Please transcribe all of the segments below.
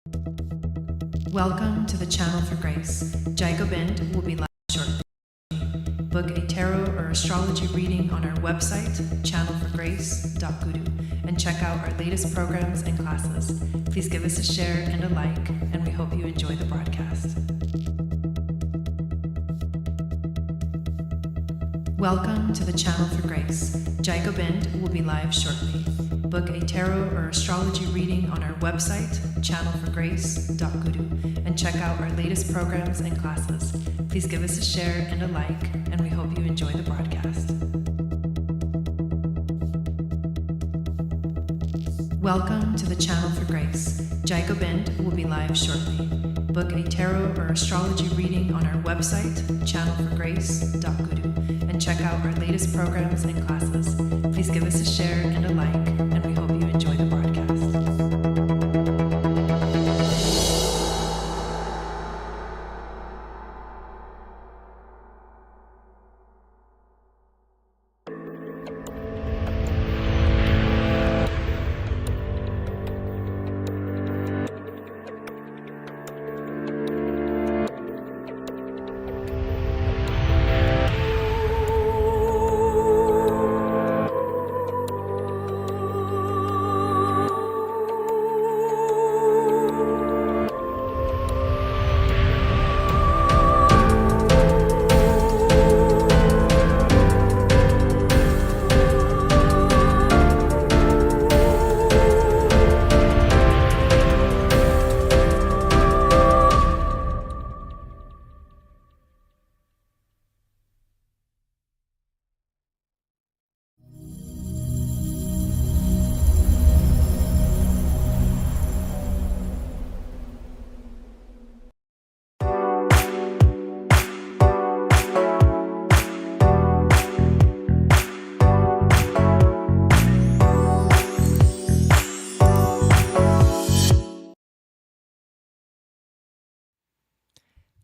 Welcome to the Channel for Grace. Gobind will be live shortly. Book a tarot or astrology reading on our website, channelforgrace.guru, and check out our latest programs and classes. Please give us a share and a like, and we hope you enjoy the broadcast. Welcome to the Channel for Grace. Gobind will be live shortly. Book a tarot or astrology reading on our website, channelforgrace.guru, and check out our latest programs and classes. Please give us a share and a like, and we hope you enjoy the broadcast. Welcome to the Channel for Grace. Gobind will be live shortly. Book a tarot or astrology reading on our website, channelforgrace.guru, and check out our latest programs and classes. Please give us a share and a like, and we hope you enjoy the broadcast.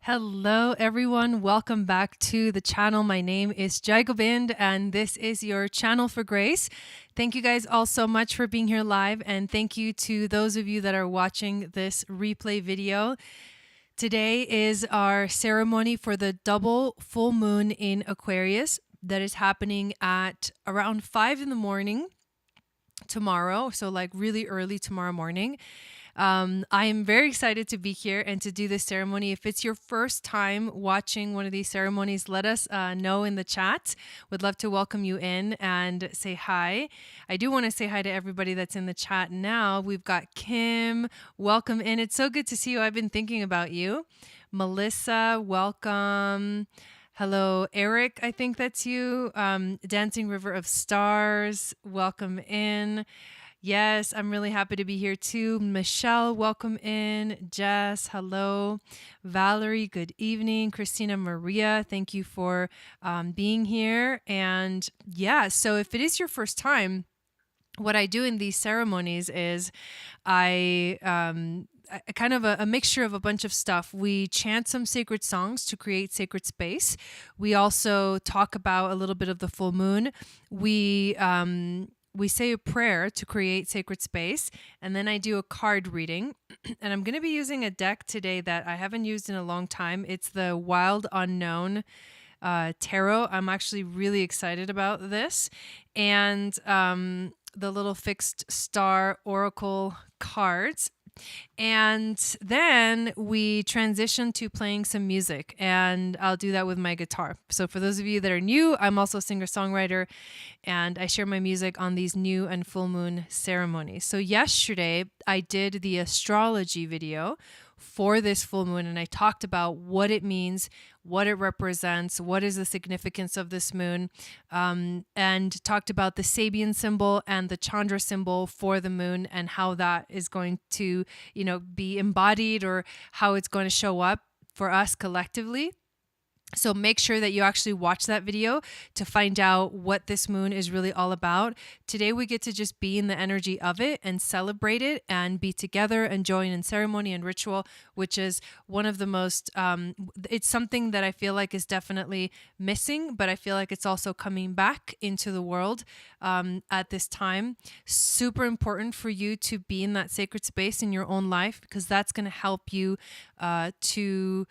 Hello everyone, welcome back to the channel. My name is Gobind and this is your Channel for Grace. Thank you guys all so much for being here live, and thank you to those of you that are watching this replay video. Today is our ceremony for the double full moon in Aquarius that is happening at around 5 in the morning tomorrow, so like really early tomorrow morning. I am very excited to be here and to do this ceremony. If it's your first time watching one of these ceremonies, let us know in the chat. Would love to welcome you in and say hi. I do want to say hi to everybody that's in the chat now. We've got Kim, welcome in. It's so good to see you. I've been thinking about you. Melissa, welcome. Hello, Eric, I think that's you. Dancing River of Stars, welcome in. Yes, I'm really happy to be here too. Michelle, welcome in. Jess, hello. Valerie, good evening. Christina Maria, thank you for being here. And yeah, so if it is your first time, what I do in these ceremonies is I kind of a mixture of a bunch of stuff. We chant some sacred songs to create sacred space. We also talk about a little bit of the full moon. We say a prayer to create sacred space, and then I do a card reading. And I'm going to be using a deck today that I haven't used in a long time. It's the Wild Unknown Tarot. I'm actually really excited about this. And the little fixed star oracle cards. And then we transition to playing some music, and I'll do that with my guitar. So for those of you that are new, I'm also a singer-songwriter, and I share my music on these new and full moon ceremonies. So yesterday I did the astrology video for this full moon, and I talked about what it means, what it represents, what is the significance of this moon, and talked about the Sabian symbol and the Chandra symbol for the moon and how that is going to, be embodied, or how it's going to show up for us collectively. So make sure that you actually watch that video to find out what this moon is really all about. Today we get to just be in the energy of it and celebrate it and be together and join in ceremony and ritual, which is one of the most, it's something that I feel like is definitely missing, but I feel like it's also coming back into the world at this time. Super important for you to be in that sacred space in your own life, because that's going to help you to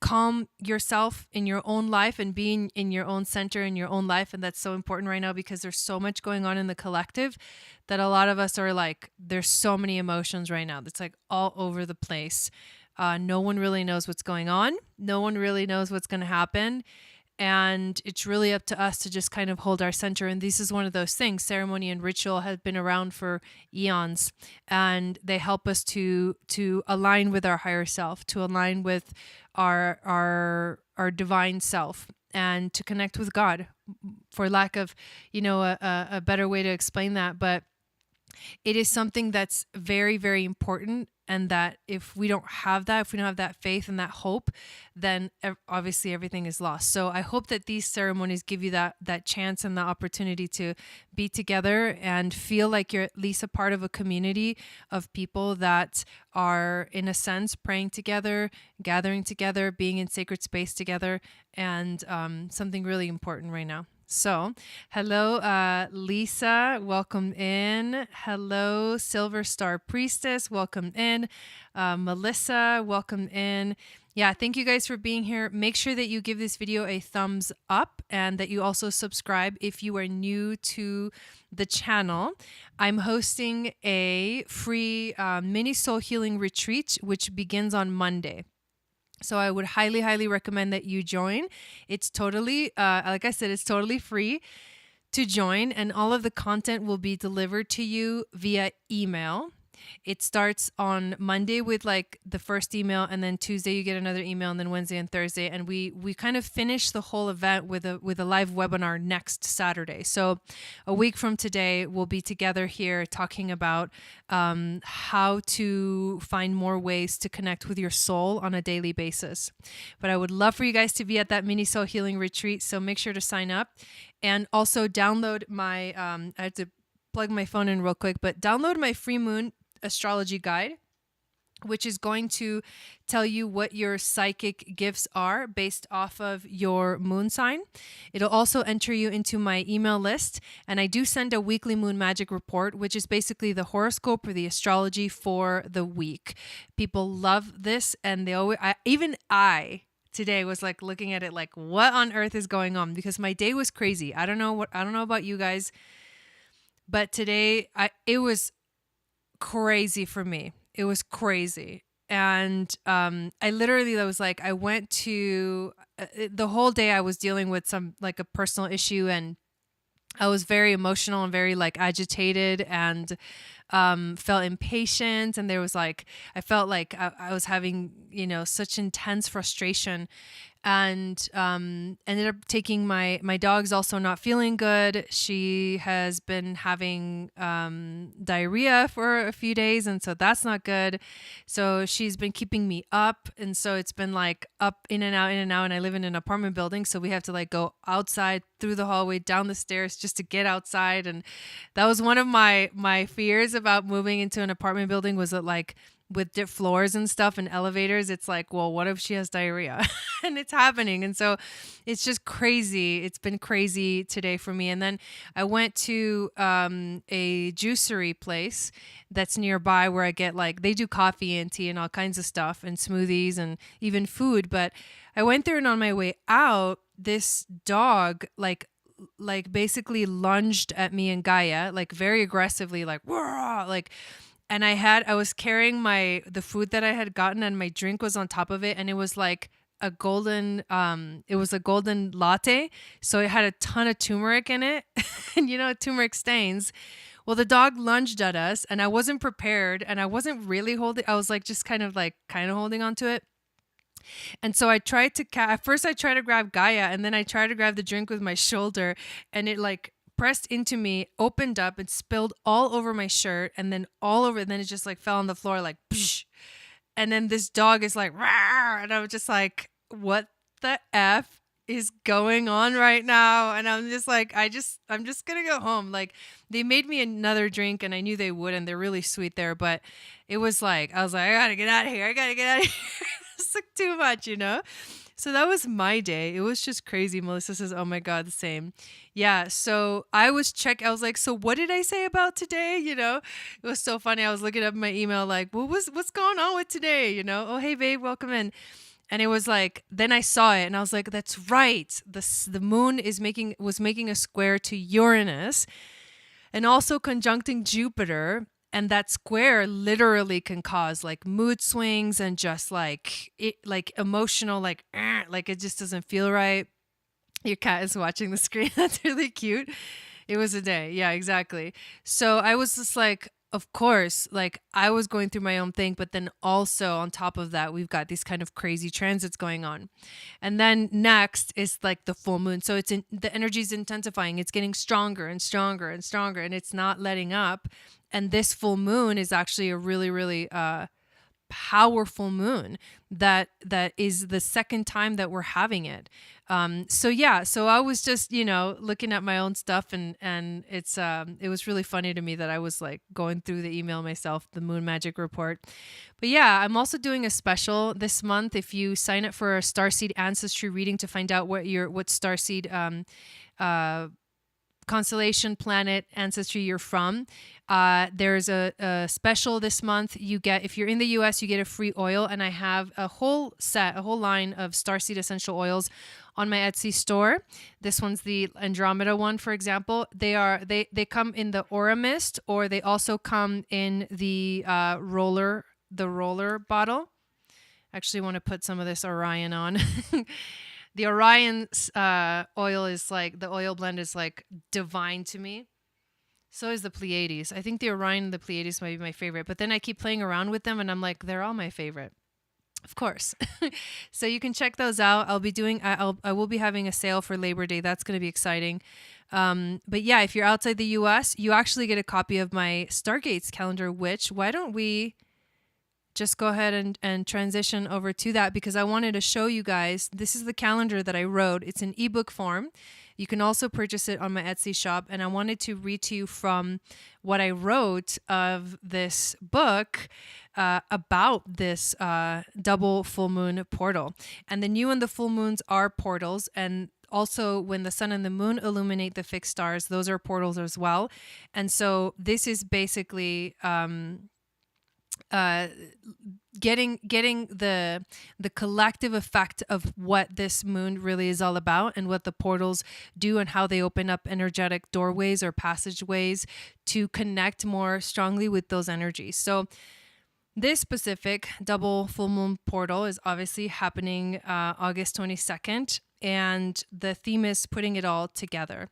calm yourself in your own life and being in your own center in your own life. And that's so important right now, because there's so much going on in the collective that a lot of us are like, there's so many emotions right now that's like all over the place. No one really knows what's going on. No one really knows what's going to happen. And it's really up to us to just kind of hold our center. And this is one of those things. Ceremony and ritual have been around for eons, and they help us to align with our higher self, to align with our divine self, and to connect with God, for lack of, a better way to explain that. But it is something that's very, very important. And that if we don't have that faith and that hope, then obviously everything is lost. So I hope that these ceremonies give you that chance and the opportunity to be together and feel like you're at least a part of a community of people that are, in a sense, praying together, gathering together, being in sacred space together, and something really important right now. So, hello, Lisa, welcome in. Hello, Silver Star Priestess, welcome in. Melissa, welcome in. Yeah, thank you guys for being here. Make sure that you give this video a thumbs up and that you also subscribe if you are new to the channel. I'm hosting a free mini soul healing retreat, which begins on Monday. So I would highly, highly recommend that you join. It's totally, like I said, it's totally free to join, and all of the content will be delivered to you via email. It starts on Monday with like the first email, and then Tuesday you get another email, and then Wednesday and Thursday. And we kind of finish the whole event with a live webinar next Saturday. So a week from today, we'll be together here talking about how to find more ways to connect with your soul on a daily basis. But I would love for you guys to be at that mini soul healing retreat. So make sure to sign up, and also download my, I have to plug my phone in real quick, but download my free moon astrology guide, which is going to tell you what your psychic gifts are based off of your moon sign. It'll also enter you into my email list, and I do send a weekly moon magic report, which is basically the horoscope or the astrology for the week. People love this, and they always, I today was like looking at it like, what on earth is going on? Because my day was crazy. I don't know about you guys, but today it was crazy for me. It was crazy. And I literally, I was like, I went to the whole day I was dealing with some like a personal issue, and I was very emotional and very like agitated, and felt impatient. And there was like, I felt like I was having, such intense frustration, and ended up taking my dog's also not feeling good. She has been having diarrhea for a few days, and so that's not good. So she's been keeping me up, and so it's been like up in and out, and I live in an apartment building, so we have to like go outside through the hallway, down the stairs just to get outside. And that was one of my fears about moving into an apartment building, was that like with floors and stuff and elevators, it's like, well, what if she has diarrhea? And it's happening. And so it's just crazy. It's been crazy today for me. And then I went to a juicery place that's nearby, where I get like, they do coffee and tea and all kinds of stuff and smoothies and even food. But I went there, and on my way out, this dog like basically lunged at me and Gaia, like very aggressively, like, "Whoa!" Like, and I was carrying the food that I had gotten, and my drink was on top of it, and it was like a golden latte. So it had a ton of turmeric in it, and turmeric stains. Well, the dog lunged at us, and I wasn't prepared, and I wasn't really holding. I was like just kind of holding on to it. And so I tried to at first I tried to grab Gaia, and then I tried to grab the drink with my shoulder, and it like pressed into me, opened up, and spilled all over my shirt, and then all over, and then it just like fell on the floor like psh. And then this dog is like, rawr, and I was just like, what the F is going on right now? And I'm just like, I'm just gonna go home. Like, they made me another drink and I knew they would, and they're really sweet there, but it was like, I was like, I gotta get out of here. I gotta get out of here. It's like too much, you know? So that was my day. It was just crazy. Melissa says, oh my God, the same. Yeah. So I was like, so what did I say about today? You know, it was so funny. I was looking up my email, like, what's going on with today? You know, oh, hey babe, welcome in. And it was like, then I saw it and I was like, that's right. The moon was making a square to Uranus and also conjuncting Jupiter. And that square literally can cause like mood swings and just like emotional, like it just doesn't feel right. Your cat is watching the screen. That's really cute. It was a day. Yeah, exactly. So I was just like, of course, like I was going through my own thing, but then also on top of that, we've got these kind of crazy transits going on. And then next is like the full moon. So the energy is intensifying. It's getting stronger and stronger and stronger, and it's not letting up. And this full moon is actually a really, really powerful moon that is the second time that we're having it. So I was just, looking at my own stuff and it was really funny to me that I was like going through the email myself, the Moon Magic Report. But yeah, I'm also doing a special this month. If you sign up for a Starseed ancestry reading to find out what Starseed constellation, planet, ancestry you're from, there's a special this month. You get, if you're in the US, you get a free oil, and I have a whole line of Starseed essential oils on my Etsy store. This one's the Andromeda one, for example. They come in the Aura Mist, or they also come in the roller bottle. Actually want to put some of this Orion on. The Orion oil is like, the oil blend is like divine to me. So is the Pleiades. I think the Orion and the Pleiades might be my favorite, but then I keep playing around with them and I'm like, they're all my favorite. Of course. So you can check those out. I will be having a sale for Labor Day. That's going to be exciting. But yeah, if you're outside the US, you actually get a copy of my Stargates calendar, which, why don't we just go ahead and transition over to that, because I wanted to show you guys, this is the calendar that I wrote. It's in ebook form. You can also purchase it on my Etsy shop. And I wanted to read to you from what I wrote of this book about this double full moon portal. And the new and the full moons are portals. And also, when the sun and the moon illuminate the fixed stars, those are portals as well. And so this is basically getting the collective effect of what this moon really is all about, and what the portals do, and how they open up energetic doorways or passageways to connect more strongly with those energies. So this specific double full moon portal is obviously happening August 22nd, and the theme is putting it all together.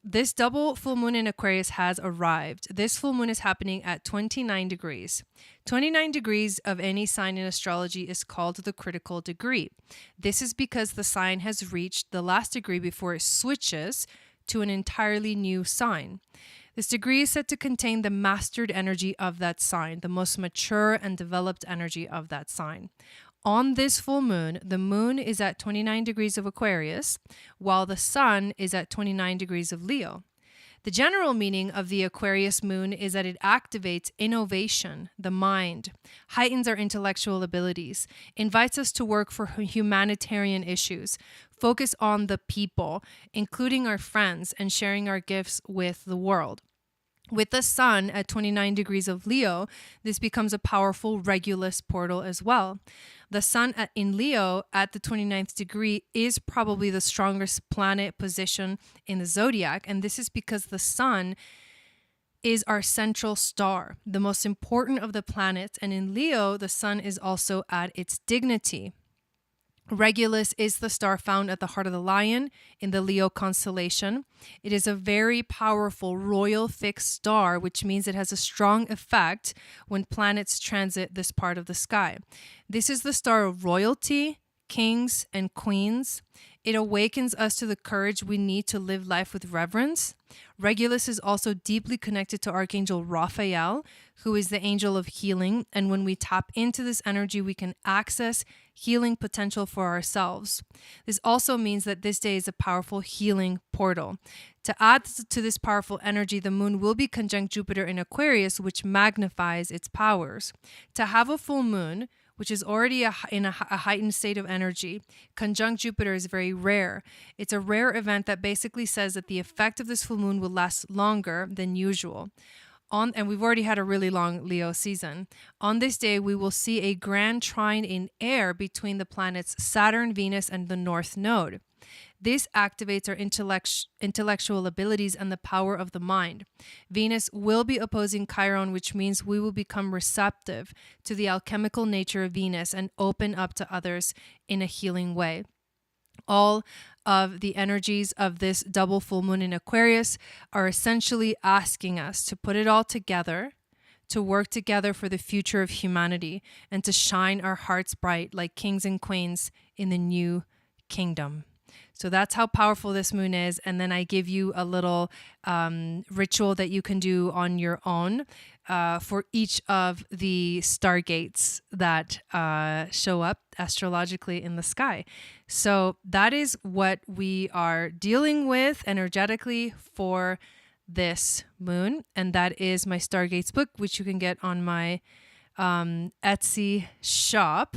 This double full moon in Aquarius has arrived. This full moon is happening at 29 degrees. 29 degrees of any sign in astrology is called the critical degree. This is because the sign has reached the last degree before it switches to an entirely new sign. This degree is said to contain the mastered energy of that sign, the most mature and developed energy of that sign. On this full moon, the moon is at 29 degrees of Aquarius, while the sun is at 29 degrees of Leo. The general meaning of the Aquarius moon is that it activates innovation, the mind, heightens our intellectual abilities, invites us to work for humanitarian issues, focus on the people, including our friends, and sharing our gifts with the world. With the sun at 29 degrees of Leo, this becomes a powerful Regulus portal as well. The sun in Leo at the 29th degree is probably the strongest planet position in the zodiac, and this is because the sun is our central star, the most important of the planets, and in Leo, the sun is also at its dignity. Regulus is the star found at the heart of the lion in the Leo constellation. It is a very powerful royal fixed star, which means it has a strong effect when planets transit this part of the sky. This is the star of royalty, kings, and queens. It awakens us to the courage we need to live life with reverence. Regulus is also deeply connected to Archangel Raphael, who is the angel of healing. And when we tap into this energy, we can access healing potential for ourselves. This also means that this day is a powerful healing portal. To add to this powerful energy, the moon will be conjunct Jupiter in Aquarius, which magnifies its powers. To have a full moon, which is already in a heightened state of energy, conjunct Jupiter is very rare. It's a rare event that basically says that the effect of this full moon will last longer than usual. And we've already had a really long Leo season. On this day, we will see a grand trine in air between the planets Saturn, Venus, and the North Node. This activates our intellectual abilities and the power of the mind. Venus will be opposing Chiron, which means we will become receptive to the alchemical nature of Venus and open up to others in a healing way. All of the energies of this double full moon in Aquarius are essentially asking us to put it all together, to work together for the future of humanity, and to shine our hearts bright like kings and queens in the new kingdom. So that's how powerful this moon is. And then I give you a little ritual that you can do on your own for each of the stargates that show up astrologically in the sky. So that is what we are dealing with energetically for this moon. And that is my Stargates book, which you can get on my Etsy shop.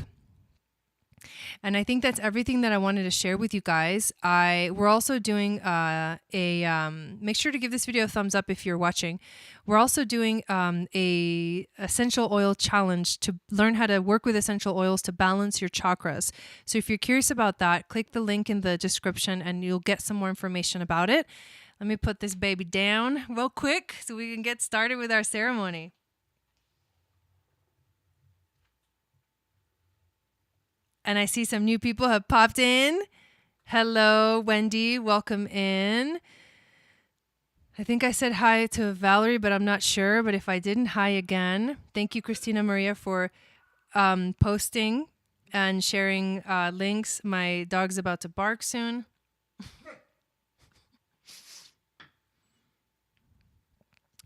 And I think that's everything that I wanted to share with you guys. We're also doing make sure to give this video a thumbs up if you're watching. We're also doing a essential oil challenge to learn how to work with essential oils to balance your chakras. So if you're curious about that, click the link in the description and you'll get some more information about it. Let me put this baby down real quick so we can get started with our ceremony. And I see some new people have popped in. Hello, Wendy. Welcome in. I think I said hi to Valerie, but I'm not sure. But if I didn't, hi again. Thank you, Christina Maria, for posting and sharing links. My dog's about to bark soon.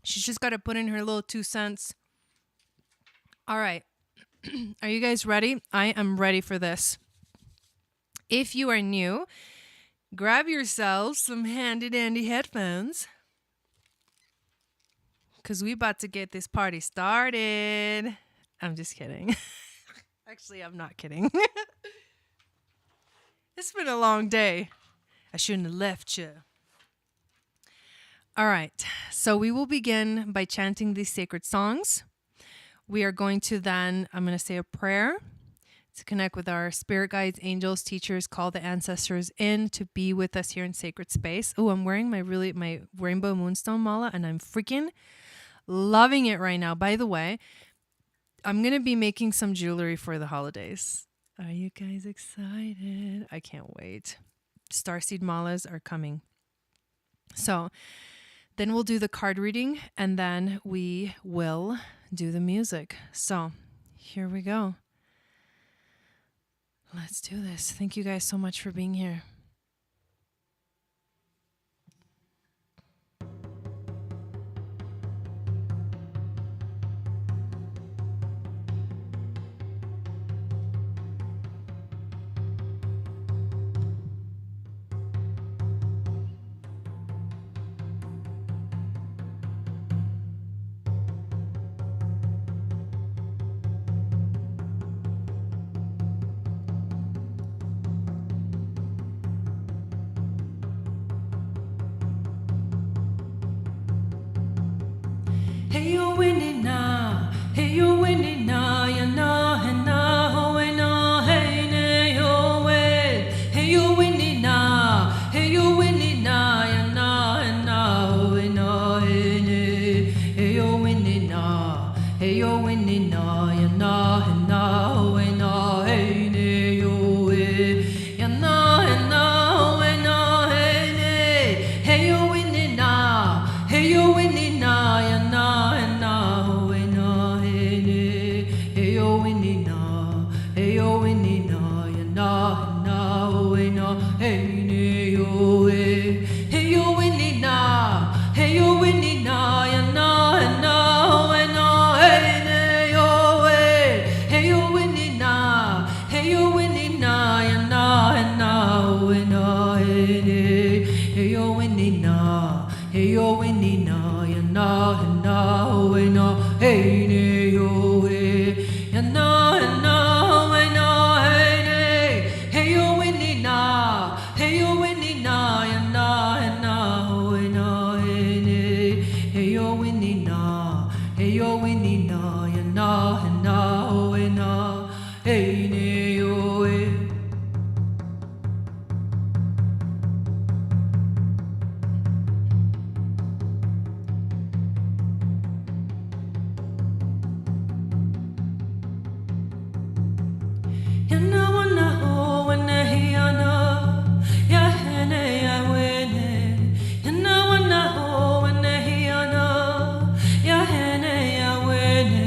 She's just got to put in her little 2 cents. All right. Are you guys ready? I am ready for this. If you are new, grab yourselves some handy dandy headphones because we about to get this party started. I'm just kidding. Actually, I'm not kidding. It's been a long day. I shouldn't have left you. All right. So we will begin by chanting these sacred songs. We are going to then, I'm going to say a prayer to connect with our spirit guides, angels, teachers, call the ancestors in to be with us here in sacred space. Oh, I'm wearing my rainbow moonstone mala and I'm freaking loving it right now. By the way, I'm going to be making some jewelry for the holidays. Are you guys excited? I can't wait. Starseed malas are coming. So then we'll do the card reading and then we will do the music. So here we go. Let's do this. Thank you guys so much for being here. Hey, you're winning now. Hey, you're winning now. You're now and now. Hey, now. Hey, nay, you're win. Hey, you're winning now. Hey, you're winning now. You're now and now. Hey, now. Hey, nay. Hey, you're winning now. Hey, you're winning now. You're now and now. Hey, now. Hey, nay, you're win. You're now and now. Hey, now. Hey, nay. Hey, you're winning now. Hey, you're winning now. You're now. Hey, hey ne yo we yana na we na hey ne hey yo we ni na hey yo we ni na yana we na hey ne hey yo we ni na hey yo we ni na yana we na hey ne yo we yana wana ho wana hiana ya hene ya wene yana wana ho wana hiana ya hene ya wene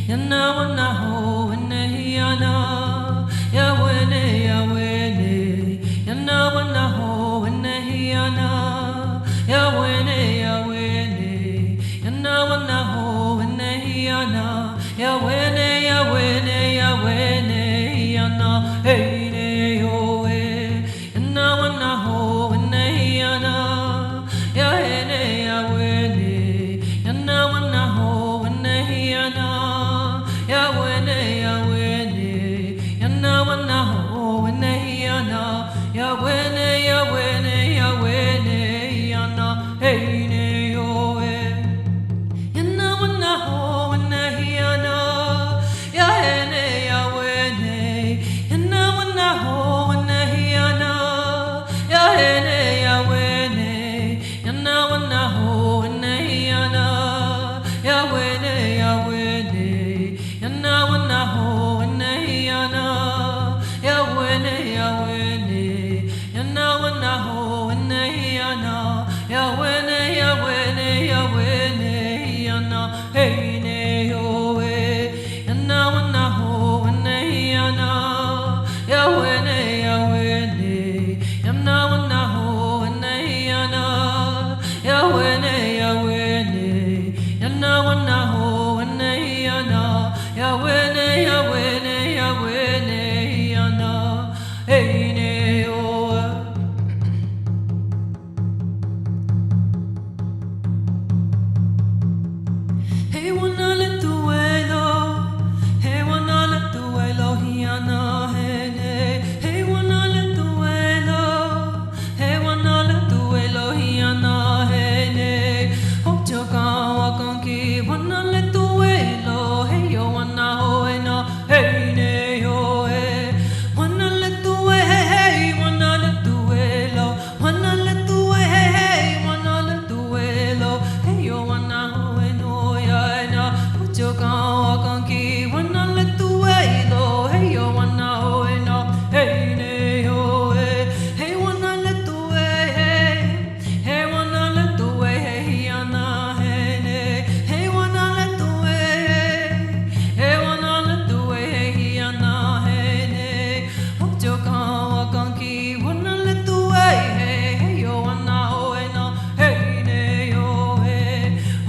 yana wana ho wana hiana ya wene yana wana ho wana hiana ya wene yana wana ho wana hiana ya wene yana hey ne yo we yana wana ho wana hiana ya hene ya wene yana wana ho wana hiana ya wene yana wana ho wana hiana ya wene yana hey ne yo we yana wana ho wana hiana ya hene ya wene yana wana ho wana hiana ya hene ya wene yana wana ho wana hiana ya wene yana wana ho wana hiana ya wene yana wana ho wana hiana ya wene yana hey ne yo we yana wana ho wana hiana ya wene yana wana ho wana hiana ya wene yana wana ho wana hiana ya wene yana hey ne yo hey wanna let the way low hey wanna let the way low hiana hey ne hey wanna let the way low hey wanna let the way low hiana hey ne hope to come ki wanna let the way low hey yo wanna ho no hey ne yo hey wanna let the way hey wanna let the way low wanna let the way hey wanna let the way low hey yo wanna ho no ya na hope to come ki wanna let the way low hey yo wanna ho no hey ne yo hey wanna let the way hey wanna let the way hey yana hey ne hey wanna let the way hey wanna let the way hey yana hey ne hope to come ki wanna let the way hey yo wanna ho no hey ne yo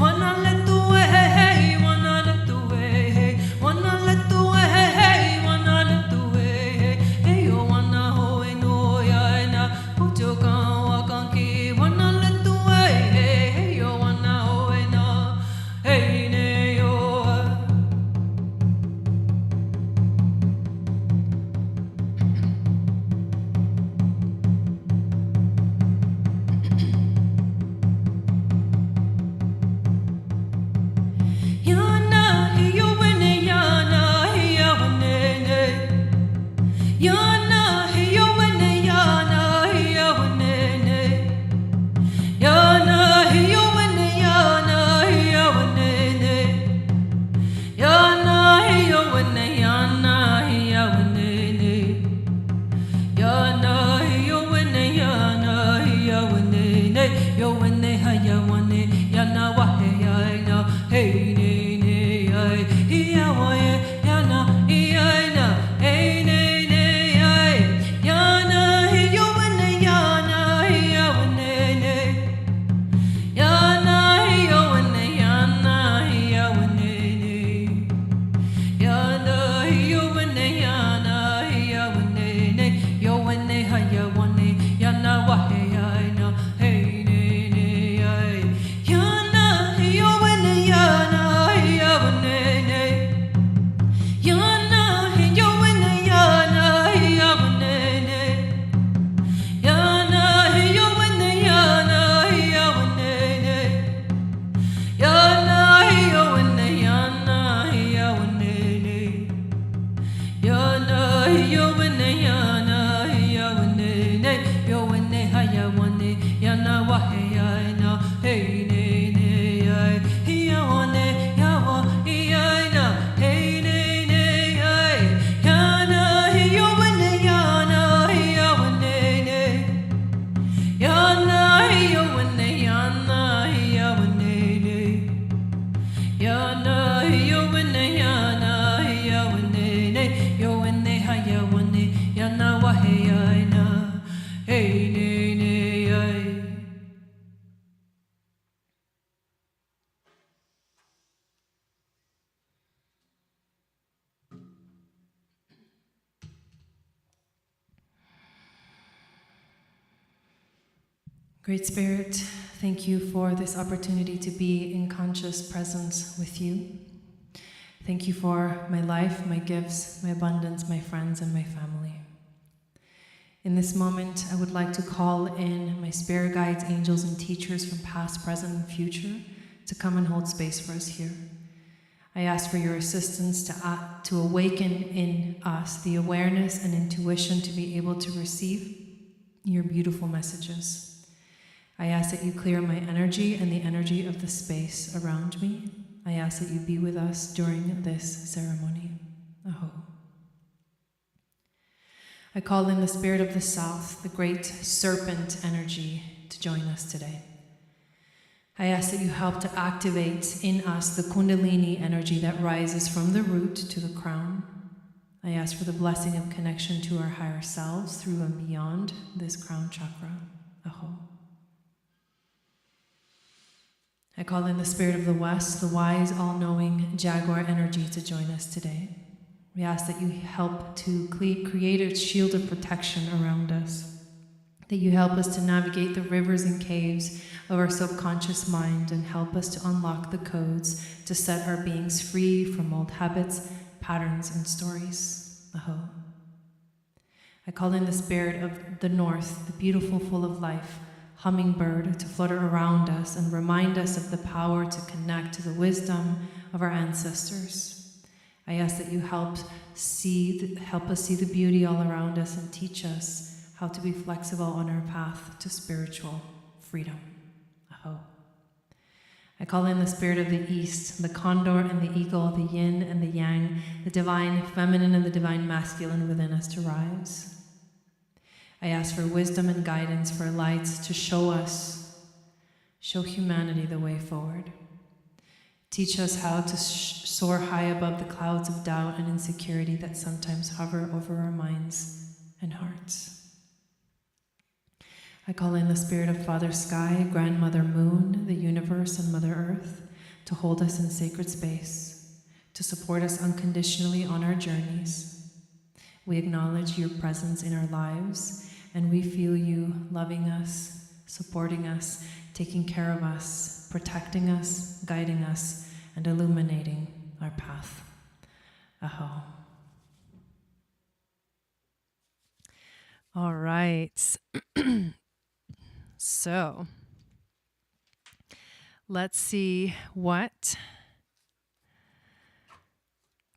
wanna let the way hey wanna let the way hey wanna let the way hey wanna let the way hey yo wanna ho no ya na hope to come ki wanna let the way hey yo wanna ho no hey ne yo yana hey yo wene yana hey ya wene ne yana hey yo wene yana hey ya wene ne yana hey yo wene yana hey ya wene ne Great Spirit, thank you for this opportunity to be in conscious presence with you. Thank you for my life, my gifts, my abundance, my friends, and my family. In this moment, I would like to call in my spirit guides, angels, and teachers from past, present, and future to come and hold space for us here. I ask for your assistance to awaken in us the awareness and intuition to be able to receive your beautiful messages. I ask that you clear my energy and the energy of the space around me. I ask that you be with us during this ceremony. Aho. I call in the spirit of the south, the great serpent energy, to join us today. I ask that you help to activate in us the kundalini energy that rises from the root to the crown. I ask for the blessing of connection to our higher selves through and beyond this crown chakra. Aho. I call in the spirit of the west, the wise, all-knowing jaguar energy, to join us today. We ask that you help to create a shield of protection around us, that you help us to navigate the rivers and caves of our subconscious mind and help us to unlock the codes to set our beings free from old habits, patterns, and stories. Aho. I call in the spirit of the north, the beautiful, full of life, hummingbird, to flutter around us and remind us of the power to connect to the wisdom of our ancestors. I ask that you help us see the beauty all around us and teach us how to be flexible on our path to spiritual freedom. Aho. I call in the spirit of the east, the condor and the eagle, the yin and the yang, the divine feminine and the divine masculine within us to rise. I ask for wisdom and guidance, for lights to show humanity the way forward. Teach us how to soar high above the clouds of doubt and insecurity that sometimes hover over our minds and hearts. I call in the spirit of Father Sky, Grandmother Moon, the universe, and Mother Earth to hold us in sacred space, to support us unconditionally on our journeys. We acknowledge your presence in our lives, and we feel you loving us, supporting us, taking care of us, protecting us, guiding us, and illuminating our path. Aho. All right. So, let's see what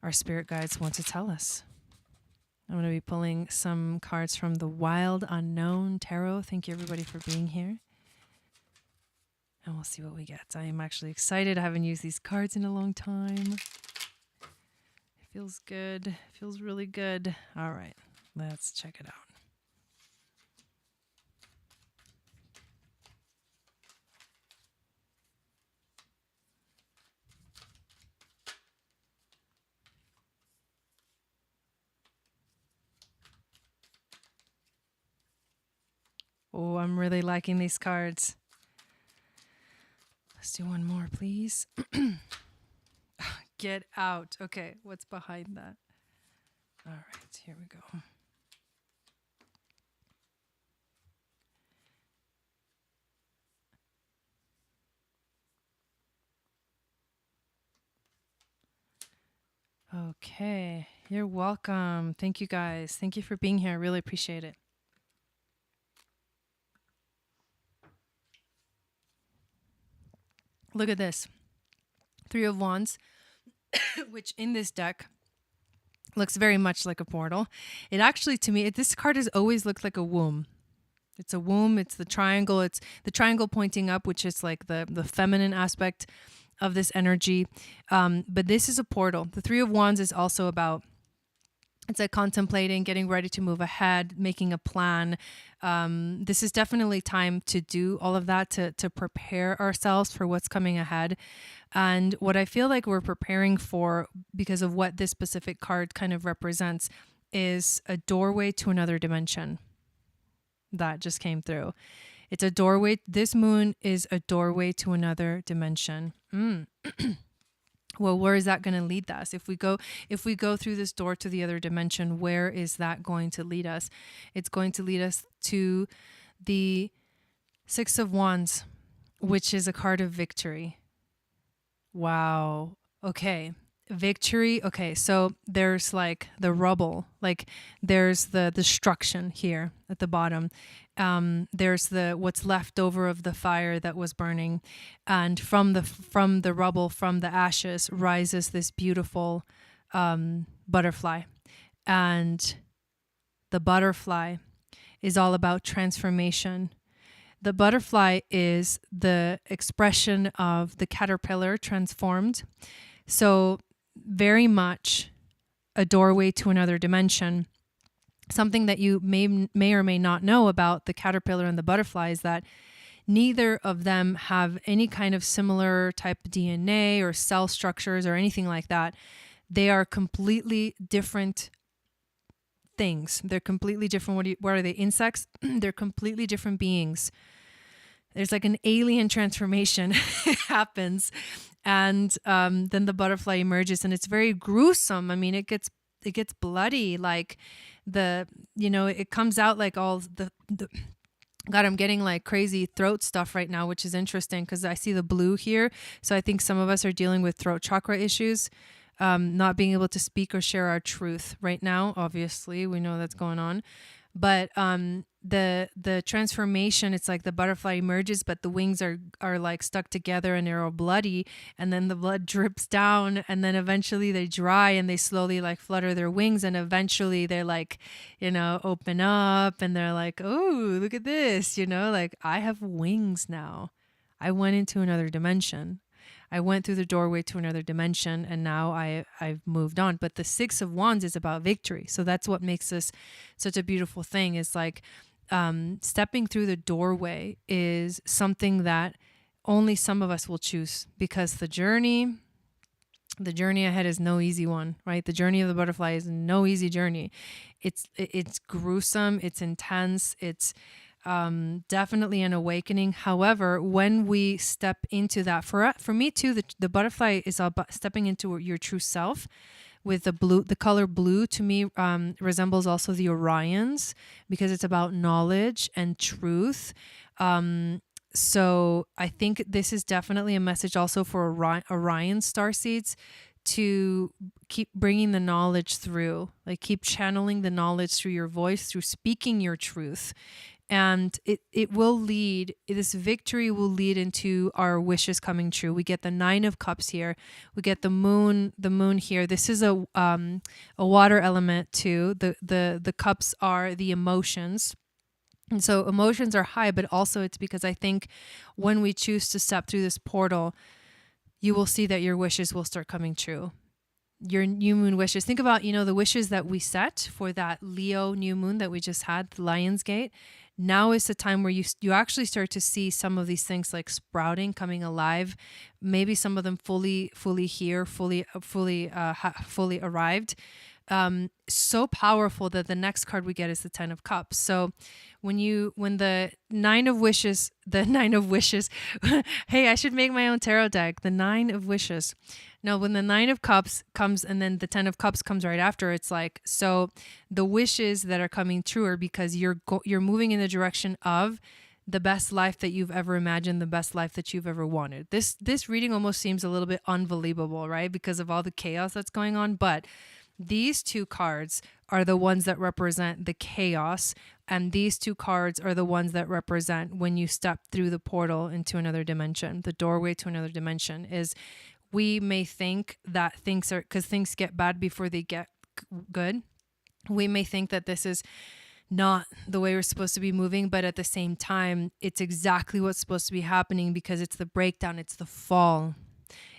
our spirit guides want to tell us. I'm going to be pulling some cards from the Wild Unknown Tarot. Thank you, everybody, for being here. And we'll see what we get. I am actually excited. I haven't used these cards in a long time. It feels good. It feels really good. All right, let's check it out. Oh, I'm really liking these cards. Let's do one more, please. Get out. Okay, what's behind that? All right, here we go. Okay, you're welcome. Thank you, guys. Thank you for being here. I really appreciate it. Look at this. Three of Wands, which in this deck looks very much like a portal. It actually, to me, this card has always looked like a womb. It's a womb. It's the triangle. It's the triangle pointing up, which is like the feminine aspect of this energy. But this is a portal. The Three of Wands is also about, it's like contemplating, getting ready to move ahead, making a plan. This is definitely time to do all of that, to prepare ourselves for what's coming ahead. And what I feel like we're preparing for, because of what this specific card kind of represents, is a doorway to another dimension. That just came through. It's a doorway. This moon is a doorway to another dimension. Well, where is that going to lead us? If we go through this door to the other dimension, where is that going to lead us? It's going to lead us to the Six of Wands, which is a card of victory. Wow. Okay. Victory. Okay. So there's like the rubble, like there's the destruction here at the bottom. There's the what's left over of the fire that was burning, and from the rubble, from the ashes, rises this beautiful butterfly, and the butterfly is all about transformation. The butterfly is the expression of the caterpillar transformed. So very much a doorway to another dimension. Something that you may or may not know about the caterpillar and the butterfly is that neither of them have any kind of similar type of DNA or cell structures or anything like that. They are completely different things. They're completely different. What are they? Insects? They're completely different beings. There's like an alien transformation happens, and then the butterfly emerges, and it's very gruesome. I mean, it gets bloody, like it comes out like all the God, I'm getting like crazy throat stuff right now, which is interesting because I see the blue here. So I think some of us are dealing with throat chakra issues, not being able to speak or share our truth right now. Obviously, we know that's going on. But the transformation, it's like the butterfly emerges, but the wings are like stuck together and they're all bloody, and then the blood drips down, and then eventually they dry and they slowly like flutter their wings, and eventually they're like, open up, and they're like, oh, look at this, like I have wings now. I went into another dimension. I went through the doorway to another dimension, and now I've moved on. But the Six of Wands is about victory. So that's what makes this such a beautiful thing, is like stepping through the doorway is something that only some of us will choose, because the journey ahead is no easy one, right? The journey of the butterfly is no easy journey. It's gruesome. It's intense. It's definitely an awakening. However, when we step into that, for me too, the butterfly is about stepping into your true self. With the color blue to me resembles also the Orions, because it's about knowledge and truth. So I think this is definitely a message also for Orion starseeds, to keep bringing the knowledge through, like keep channeling the knowledge through your voice, through speaking your truth. And it will lead, this victory will lead into our wishes coming true. We get the Nine of Cups here. We get the moon here. This is a water element too. The cups are the emotions. And so emotions are high, but also it's because I think when we choose to step through this portal, you will see that your wishes will start coming true. Your new moon wishes. Think about, the wishes that we set for that Leo new moon that we just had, the Lion's Gate. Now is the time where you actually start to see some of these things like sprouting, coming alive. Maybe some of them fully here, fully arrived. So powerful that the next card we get is the Ten of Cups. So when the Nine of Wishes, hey, I should make my own tarot deck. The Nine of Wishes. No, when the Nine of Cups comes and then the Ten of Cups comes right after, it's like, so the wishes that are coming true are because you're moving in the direction of the best life that you've ever imagined, the best life that you've ever wanted. This reading almost seems a little bit unbelievable, right? Because of all the chaos that's going on. But these two cards are the ones that represent the chaos, and these two cards are the ones that represent when you step through the portal into another dimension. The doorway to another dimension is, we may think that things are, because things get bad before they get good. We may think that this is not the way we're supposed to be moving, but at the same time, it's exactly what's supposed to be happening, because it's the breakdown, it's the fall.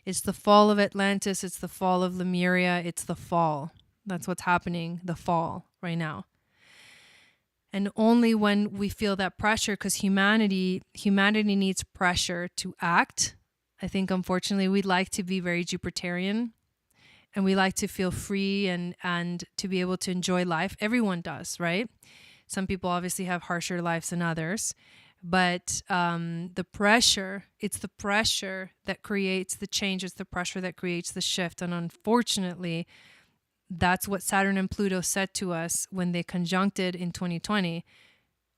It's the fall of Atlantis, it's the fall of Lemuria, it's the fall. That's what's happening, the fall right now. And only when we feel that pressure, because humanity needs pressure to act. I think, unfortunately, we'd like to be very Jupiterian, and we like to feel free and to be able to enjoy life. Everyone does, right? Some people obviously have harsher lives than others. But the pressure, it's the pressure that creates the change. It's the pressure that creates the shift. And unfortunately, that's what Saturn and Pluto said to us when they conjuncted in 2020.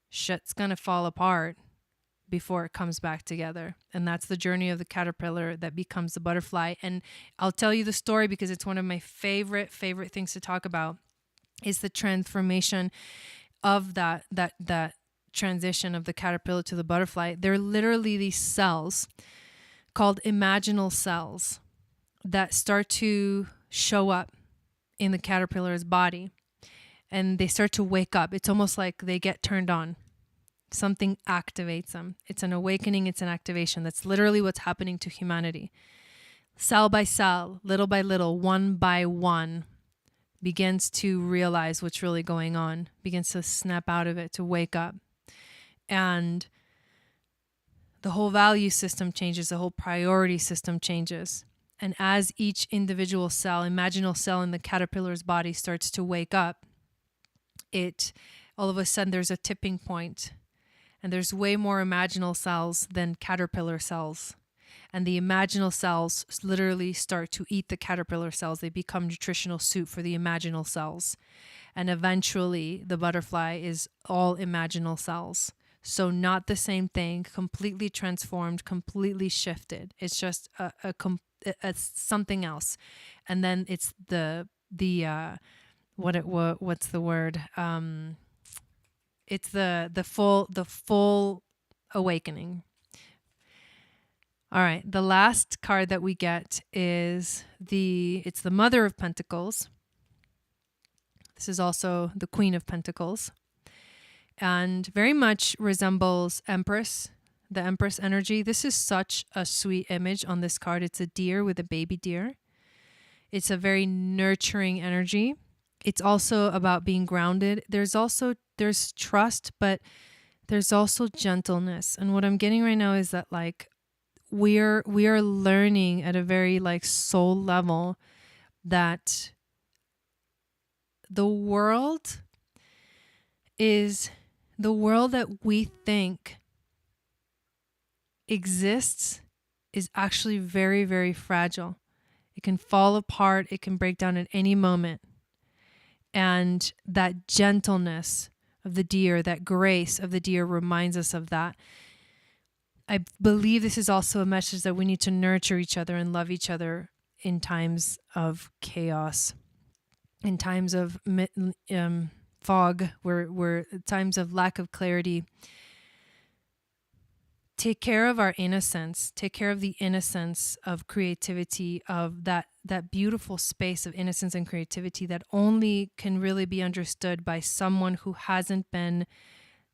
Shit's going to fall apart. before it comes back together. And that's the journey of the caterpillar that becomes the butterfly. And I'll tell you the story because it's one of my favorite things to talk about, is the transformation of that transition of the caterpillar to the butterfly. They're literally these cells called imaginal cells that start to show up in the caterpillar's body, and they start to wake up. It's almost like they get turned on. Something activates them. It's an awakening. It's an activation. That's literally what's happening to humanity. Cell by cell, little by little, one by one, begins to realize what's really going on, begins to snap out of it, to wake up. And the whole value system changes, the whole priority system changes. And as each individual cell, imaginal cell in the caterpillar's body starts to wake up, all of a sudden there's a tipping point. And there's way more imaginal cells than caterpillar cells. And the imaginal cells literally start to eat the caterpillar cells. They become nutritional soup for the imaginal cells. And eventually the butterfly is all imaginal cells. So not the same thing, completely transformed, completely shifted. It's just a something else. And then it's what's the word? It's the full awakening. All right, the last card that we get is it's the Mother of Pentacles. This is also the Queen of Pentacles, and very much resembles Empress, the Empress energy. This is such a sweet image on this card. It's a deer with a baby deer. It's a very nurturing energy. It's also about being grounded. There's trust, but there's also gentleness. And what I'm getting right now is that like we are learning at a very like soul level that the world that we think exists is actually very, very fragile. It can fall apart. It can break down at any moment. And that gentleness of the deer, that grace of the deer reminds us of that. I believe this is also a message that we need to nurture each other and love each other in times of chaos, in times of fog, where times of lack of clarity. Take care of our innocence. Take care of the innocence of creativity, of that beautiful space of innocence and creativity that only can really be understood by someone who hasn't been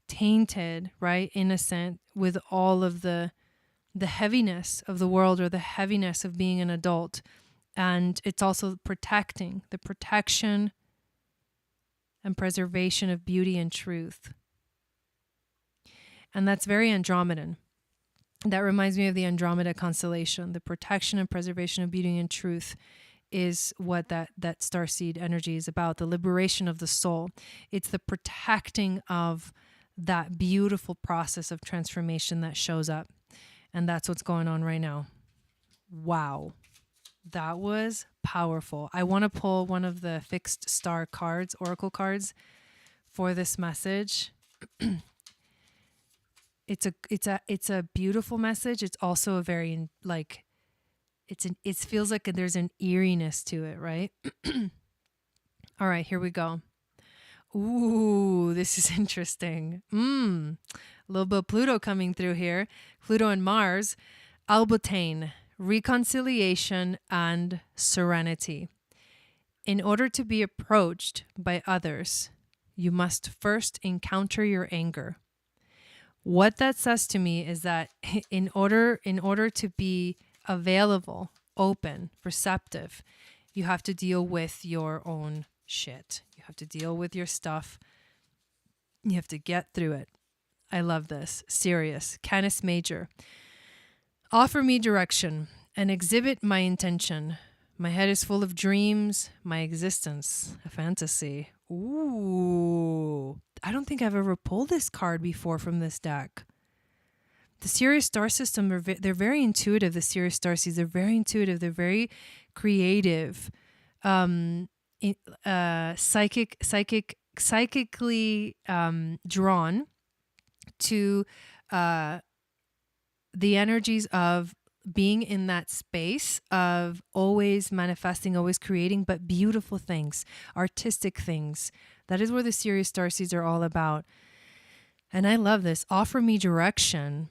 tainted, right? Innocent with all of the heaviness of the world or the heaviness of being an adult. And it's also the protection and preservation of beauty and truth. And that's very Andromedan. That reminds me of the Andromeda constellation. The protection and preservation of beauty and truth is what that starseed energy is about, the liberation of the soul. It's the protecting of that beautiful process of transformation that shows up. And that's what's going on right now. Wow. That was powerful. I want to pull one of the fixed star cards, oracle cards, for this message. It's a beautiful message. It's also a very it feels like there's an eeriness to it, right? All right, here we go. Ooh, this is interesting. A little bit of Pluto coming through here. Pluto and Mars. Albutane, reconciliation and serenity. In order to be approached by others, you must first encounter your anger. What that says to me is that in order to be available, open, receptive, you have to deal with your own shit. You have to deal with your stuff. You have to get through it. I love this. Sirius, Canis Major. Offer me direction and exhibit my intention. My head is full of dreams, my existence, a fantasy. Ooh, I don't think I've ever pulled this card before from this deck. The Sirius star system, they're very intuitive, the Sirius starseeds. They're very intuitive. They're very creative, psychically drawn to the energies of being in that space of always manifesting, always creating, but beautiful things, artistic things. That is where the Sirius starseeds are all about. And I love this. Offer me direction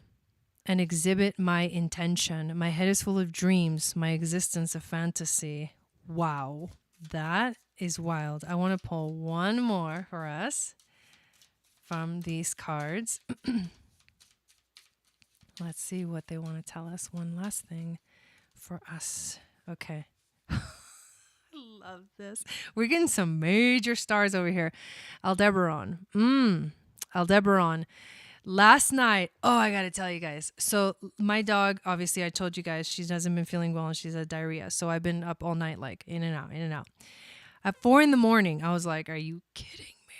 and exhibit my intention. My head is full of dreams, my existence a fantasy. Wow, that is wild. I want to pull one more for us from these cards. Let's see what they want to tell us. One last thing for us. Okay. I love this. We're getting some major stars over here. Aldebaran. Aldebaran. Last night, oh, I got to tell you guys. So my dog, obviously I told you guys, she hasn't been feeling well and she's had diarrhea. So I've been up all night, like in and out, in and out. At 4 a.m, I was like, are you kidding me?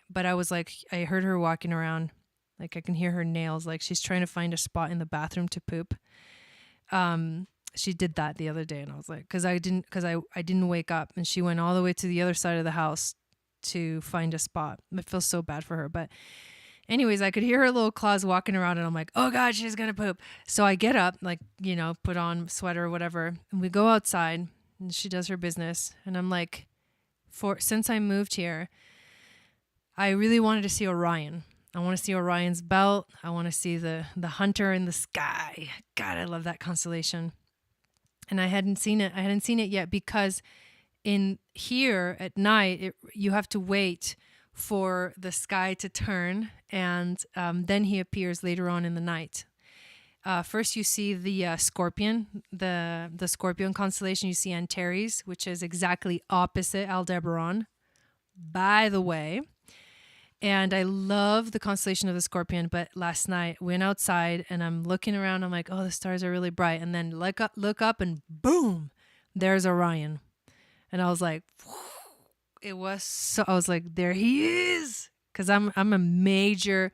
But I was like, I heard her walking around. Like I can hear her nails. Like she's trying to find a spot in the bathroom to poop. She did that the other day. And I was like, I didn't wake up, and she went all the way to the other side of the house to find a spot. I feel so bad for her. But anyways, I could hear her little claws walking around, and I'm like, oh God, she's going to poop. So I get up, like, put on sweater or whatever. And we go outside and she does her business. And I'm like, since I moved here, I really wanted to see Orion. I want to see Orion's belt. I want to see the hunter in the sky. God, I love that constellation. And I hadn't seen it. I hadn't seen it yet because in here at night, you have to wait for the sky to turn, and then he appears later on in the night. First, you see the Scorpion, the Scorpion constellation. You see Antares, which is exactly opposite Aldebaran, by the way. And I love the constellation of the Scorpion. But last night, went outside and I'm looking around. I'm like, oh, the stars are really bright. And then look up and boom, there's Orion. And I was like, I was like, there he is. Because I'm a major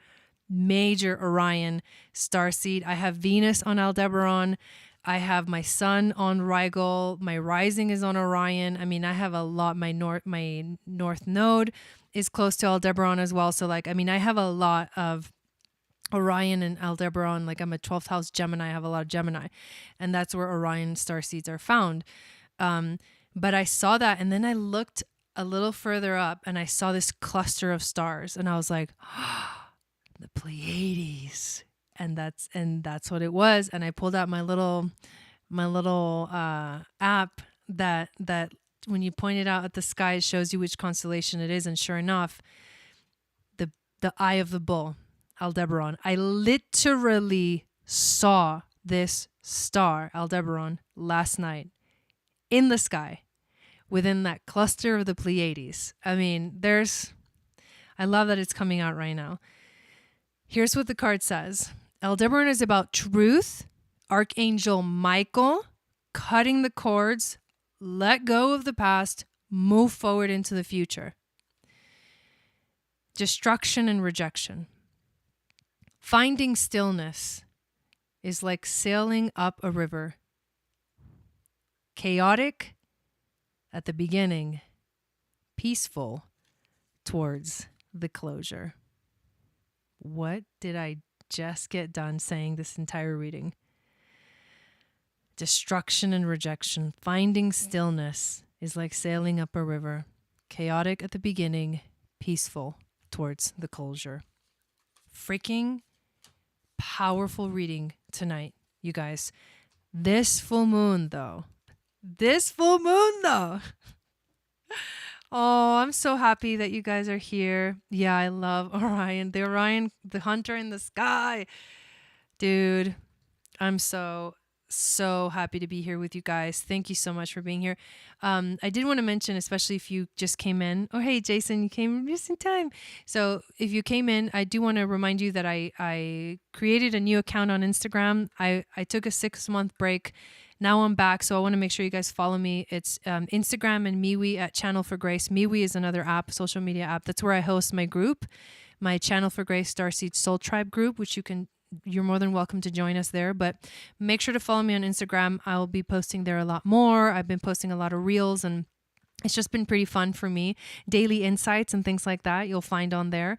Orion starseed. I have Venus on Aldebaran. I have my sun on Rigel. My rising is on Orion. I mean, I have a lot. My north node is close to Aldebaran as well. So I have a lot of Orion and Aldebaran. Like I'm a 12th house Gemini. I have a lot of Gemini, and that's where Orion starseeds are found. But I saw that, and then I looked a little further up and I saw this cluster of stars, and I was like, oh, the Pleiades. And that's what it was. And I pulled out my little app that when you point it out at the sky, it shows you which constellation it is. And sure enough, the eye of the bull, Aldebaran. I literally saw this star, Aldebaran, last night in the sky within that cluster of the Pleiades. I mean, I love that it's coming out right now. Here's what the card says. Aldebaran is about truth, Archangel Michael, cutting the cords, let go of the past, move forward into the future. Destruction and rejection. Finding stillness is like sailing up a river. Chaotic at the beginning, peaceful towards the closure. What did I just get done saying this entire reading? Destruction and rejection. Finding stillness is like sailing up a river. Chaotic at the beginning, peaceful towards the closure. Freaking powerful reading tonight, you guys. This full moon, though. Oh, I'm so happy that you guys are here. Yeah, I love Orion. The Orion, the hunter in the sky. Dude, I'm so happy to be here with you guys. Thank you so much for being here. I did want to mention, especially if you just came in. Oh, hey, Jason, you came just in time. So if you came in, I do want to remind you that I created a new account on Instagram. I took a 6-month break. Now I'm back, so I want to make sure you guys follow me. It's Instagram and MeWe at Channel for Grace. MeWe is another app, social media app. That's where I host my group, my Channel for Grace Starseed Soul Tribe group, which you're more than welcome to join us there. But make sure to follow me on Instagram. I'll be posting there a lot more. I've been posting a lot of reels and it's just been pretty fun for me. Daily insights and things like that you'll find on there,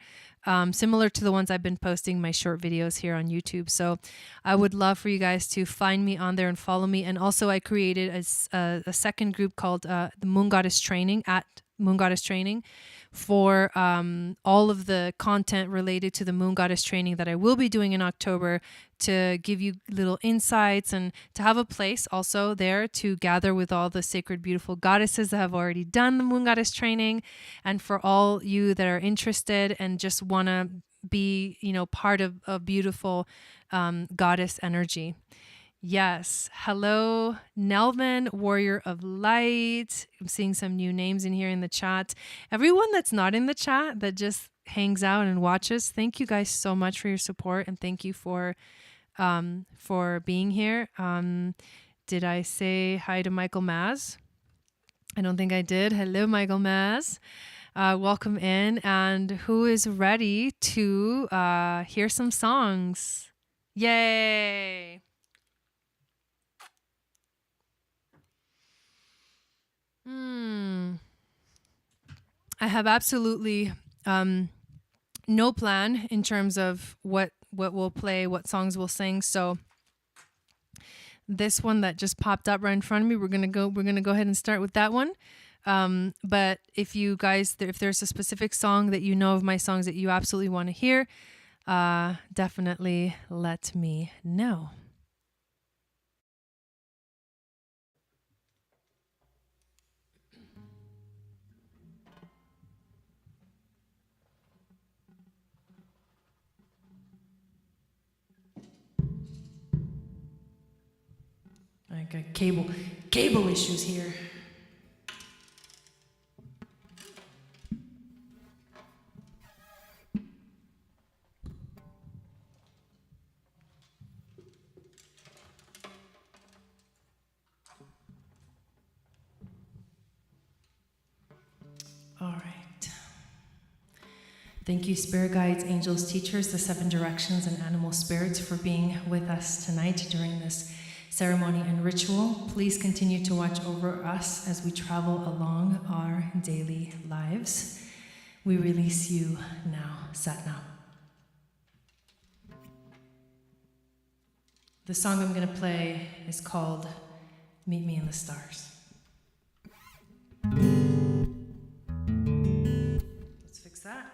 similar to the ones I've been posting my short videos here on YouTube. So I would love for you guys to find me on there and follow me. And also I created a second group called the Moon Goddess Training, at Moon Goddess Training, for all of the content related to the Moon Goddess Training that I will be doing in October, to give you little insights and to have a place also there to gather with all the sacred, beautiful goddesses that have already done the Moon Goddess Training. And for all you that are interested and just want to be, part of a beautiful goddess energy. Yes. Hello, Nelvin, Warrior of Light. I'm seeing some new names in here in the chat. Everyone that's not in the chat, that just hangs out and watches, thank you guys so much for your support, and thank you for being here. Did I say hi to Michael Maz? I don't think I did. Hello, Michael Maz. Welcome in. And who is ready to hear some songs? Yay! I have absolutely no plan in terms of what we'll play, what songs we'll sing. So this one that just popped up right in front of me, we're gonna go ahead and start with that one. But if you guys, if there's a specific song that you know of my songs that you absolutely want to hear, definitely let me know. I got cable issues here. All right. Thank you, spirit guides, angels, teachers, the 7 directions, and animal spirits for being with us tonight during this ceremony and ritual. Please continue to watch over us as we travel along our daily lives. We release you now, Satnam. The song I'm going to play is called Meet Me in the Stars. Let's fix that.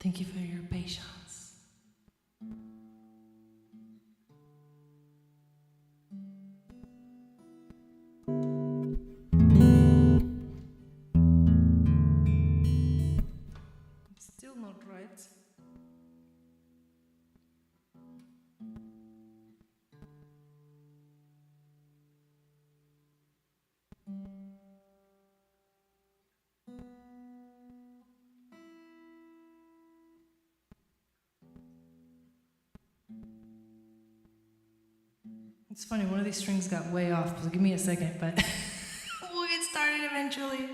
Thank you for your patience. Still not right. It's funny, one of these strings got way off, so give me a second, but we'll get started eventually.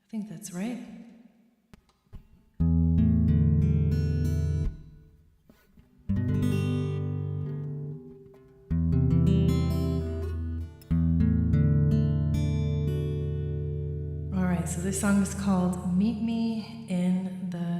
I think that's right. All right, so this song is called Meet Me in the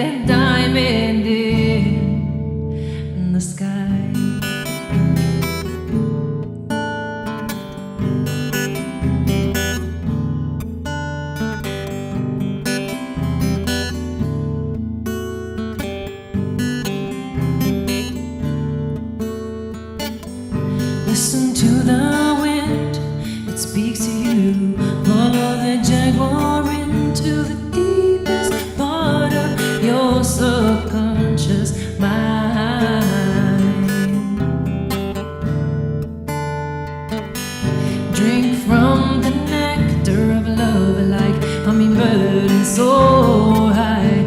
red diamond in the sky. Listen to the wind, it speaks to you. Follow the jaguar into the deepest part of your subconscious mind. Drink from the nectar of love like hummingbird and soar high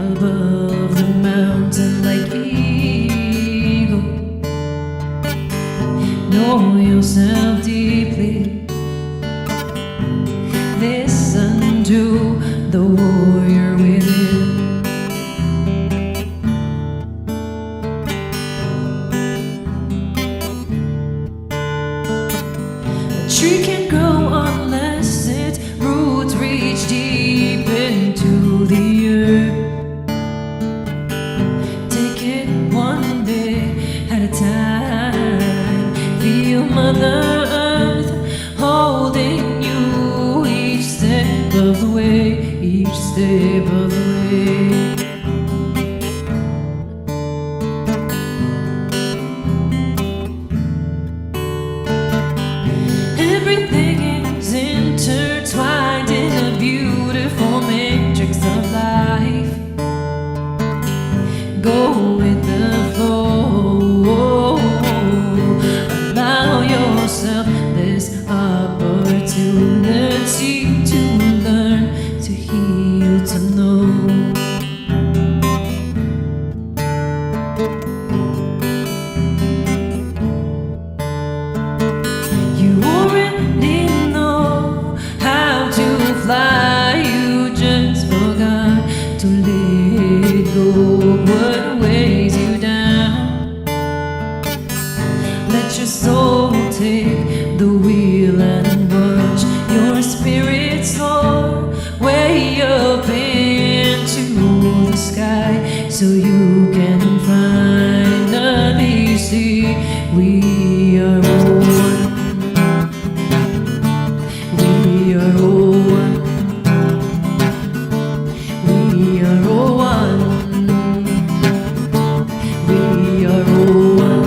above the mountain like eagle. Know yourself deeply. Listen to the warrior within. A tree can't grow unless its roots reach deep into the earth. Take it one day at a time. Feel Mother Earth holding you each step of the way, each step of the way. Everything is intertwined in a beautiful matrix of life. Go with the flow. Allow yourself this opportunity to learn, to heal, to know. You already know how to fly, you just forgot to let go of what weighs you down. Let your soul take the wheel and watch your spirit soar way up into the sky, so you can finally see we are all one. We are all one. We are all one. We are all one.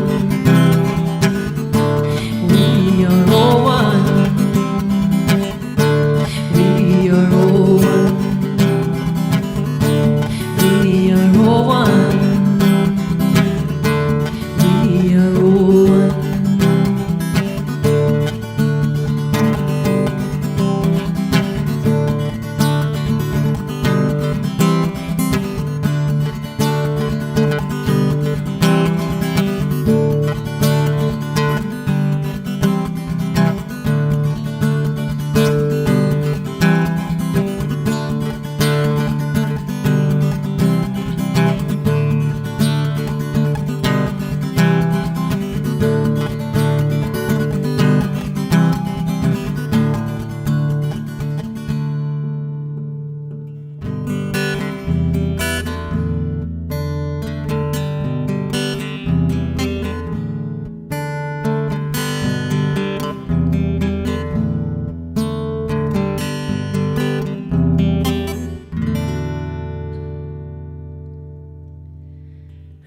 We are all one. We are all one. We are all one. We are all one.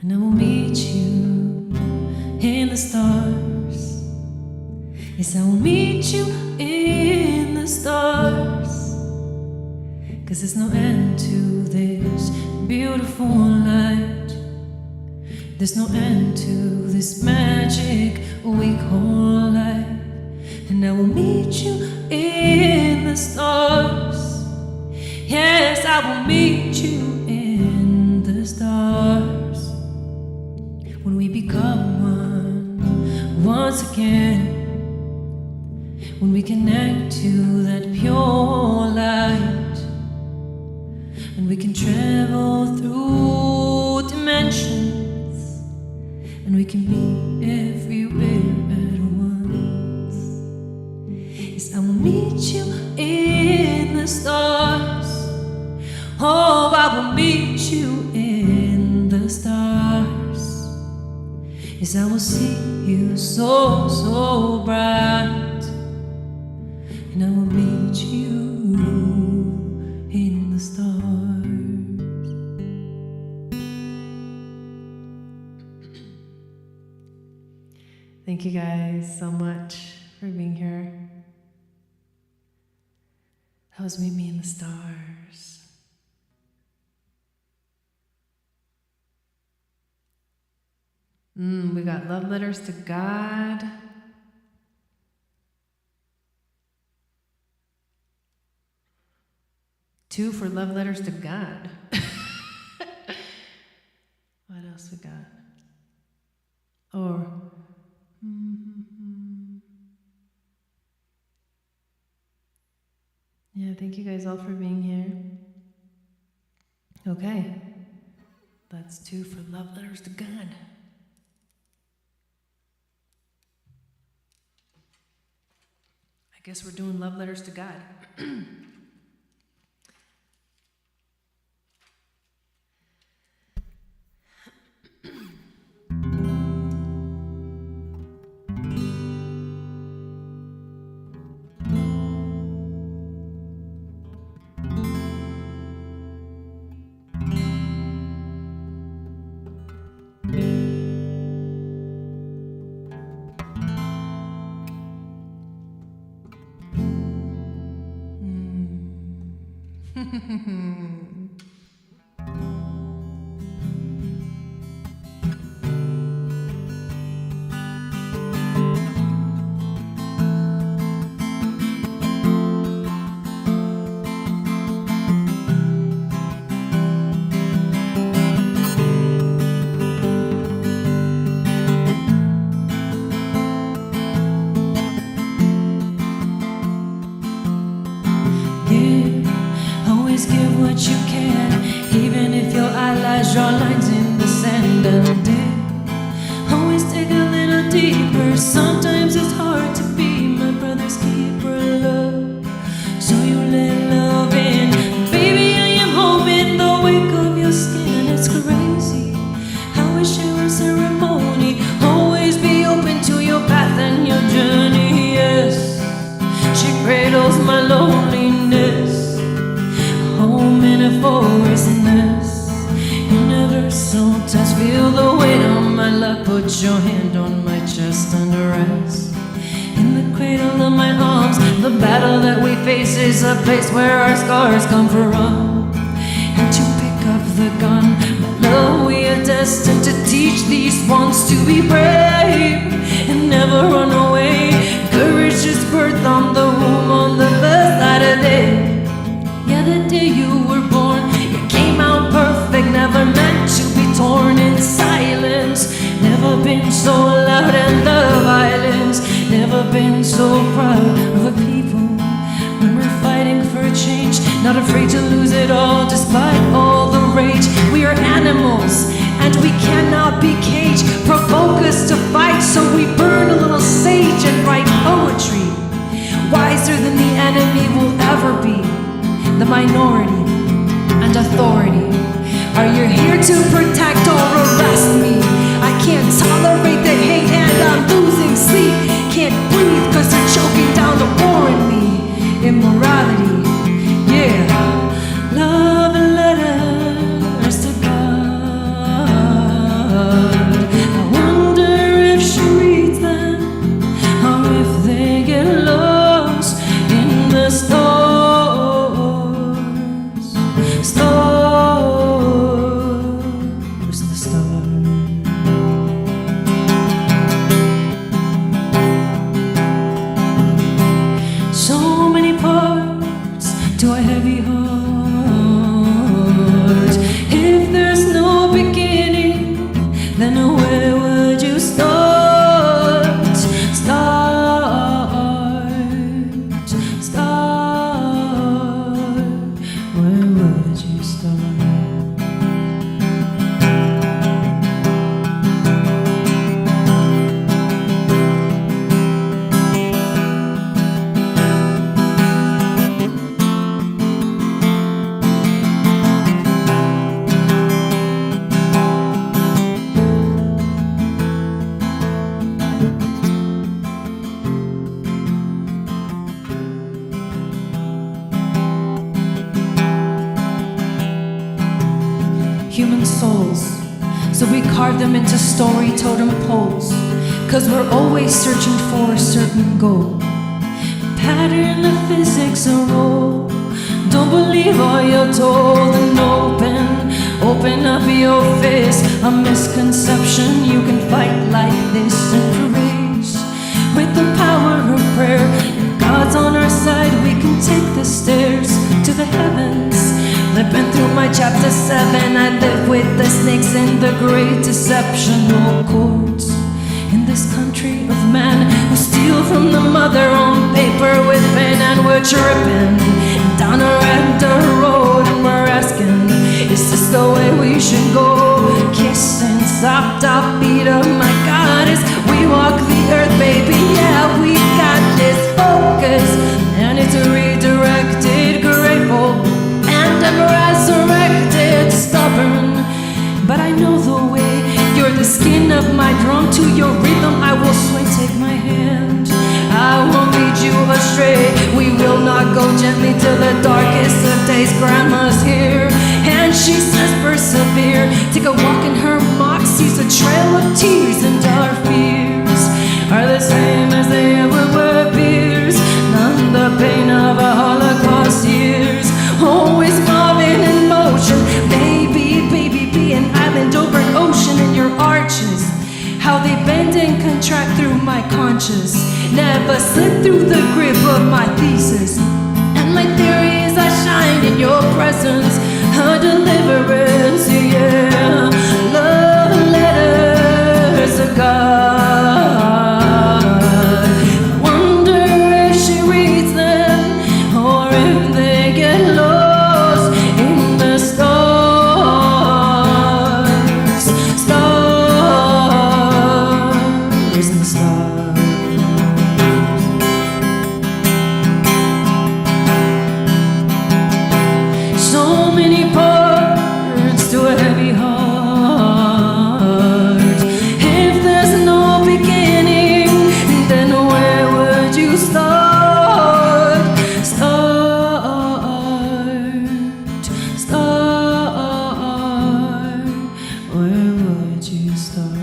And I will meet you in the stars. Yes, I will meet you in the stars. 'Cause there's no end to this beautiful light. There's no end to this magic we call life. And I will meet you in the stars. Yes, I will meet you in the stars. When we become one once again, when we connect to that pure light, and we can travel through dimensions, and we can be everywhere at once. Yes, I will meet you in the stars. Oh, I will meet you in Yes, I will see you so, so bright, and I will meet you in the stars. Thank you guys so much for being here. That was Meet Me in the Stars. We got love letters to God. Two for love letters to God. What else we got? Or yeah, thank you guys all for being here. Okay, that's two for love letters to God. I guess we're doing love letters to God. Always give what you can, even if your eyelash draw lines in the sand. And always dig a little deeper. Sometimes it's hard to be my brother's keeper, love. So you let love in, baby. I am home in the wake of your skin. It's crazy how we share a ceremony. Always be open to your path and your journey. Yes, she cradles my loneliness. Home in a forest nest. You never sometimes feel the weight on my lap. Put your hand on my chest under rest. In the cradle of my arms, the battle that we face is a place where our scars come from. And to pick up the gun, my love, we are destined to teach these ones to be brave and never run away. Courage is birthed on the womb on the first Saturday. Yeah, the day you were born, you came out perfect, never meant to be torn in silence. Never been so loud in the violence, never been so proud of a people. When we're fighting for change, not afraid to lose it all despite all the rage. We are animals and we cannot be caged. Provoke us to fight, so we burn a little sage and write poetry. Wiser than the enemy will ever be. The minority and authority. Are you here to protect or arrest me? I can't tolerate the hate and I'm losing sleep. Can't breathe cause they're choking down the war in me. Immorality, yeah. Love letters to God. I wonder if she reads them, or if they get lost in the storm. Stars, the stars. human souls. So we carve them into story totem poles, 'cause we're always searching for a certain goal. Pattern of physics a role. Don't believe all you're told, and open up your fist. A misconception, you can fight like this and courage. With the power of prayer, if God's on our side, we can take the stairs to the heavens. Flipping through my chapter 7, I live with the snakes and the great deceptional chords. In this country of man who steal from the mother on paper with pen, and we're tripping down a random road, and we're asking, is this the way we should go? Kissing soft beat of my goddess, we walk the earth, baby, yeah, we got this focus, and it's redirected, grateful, and I'm resurrected, stubborn, but I know the way. You're the skin of my drum, to your rhythm I will sway, take my hand, I won't lead you astray. We will not go gently till the darkest of days. Grandma's here, and she says persevere. Take a walk in her moxie's a trail of tears, and our fears are the same as they ever were peers. None the pain of a Holocaust years. Always moving in motion, baby, be an island over an ocean in your arches. How they bend and contract through my conscious. Never slip through the grip of my thesis. And my theories I shine in your presence. A deliverance, yeah. Love letters of God. Wonder if she reads them, or if they get lost in the stars. Stars in the stars. So many parts to a heavy heart. If there's no beginning, then where would you start? Start. Where would you start?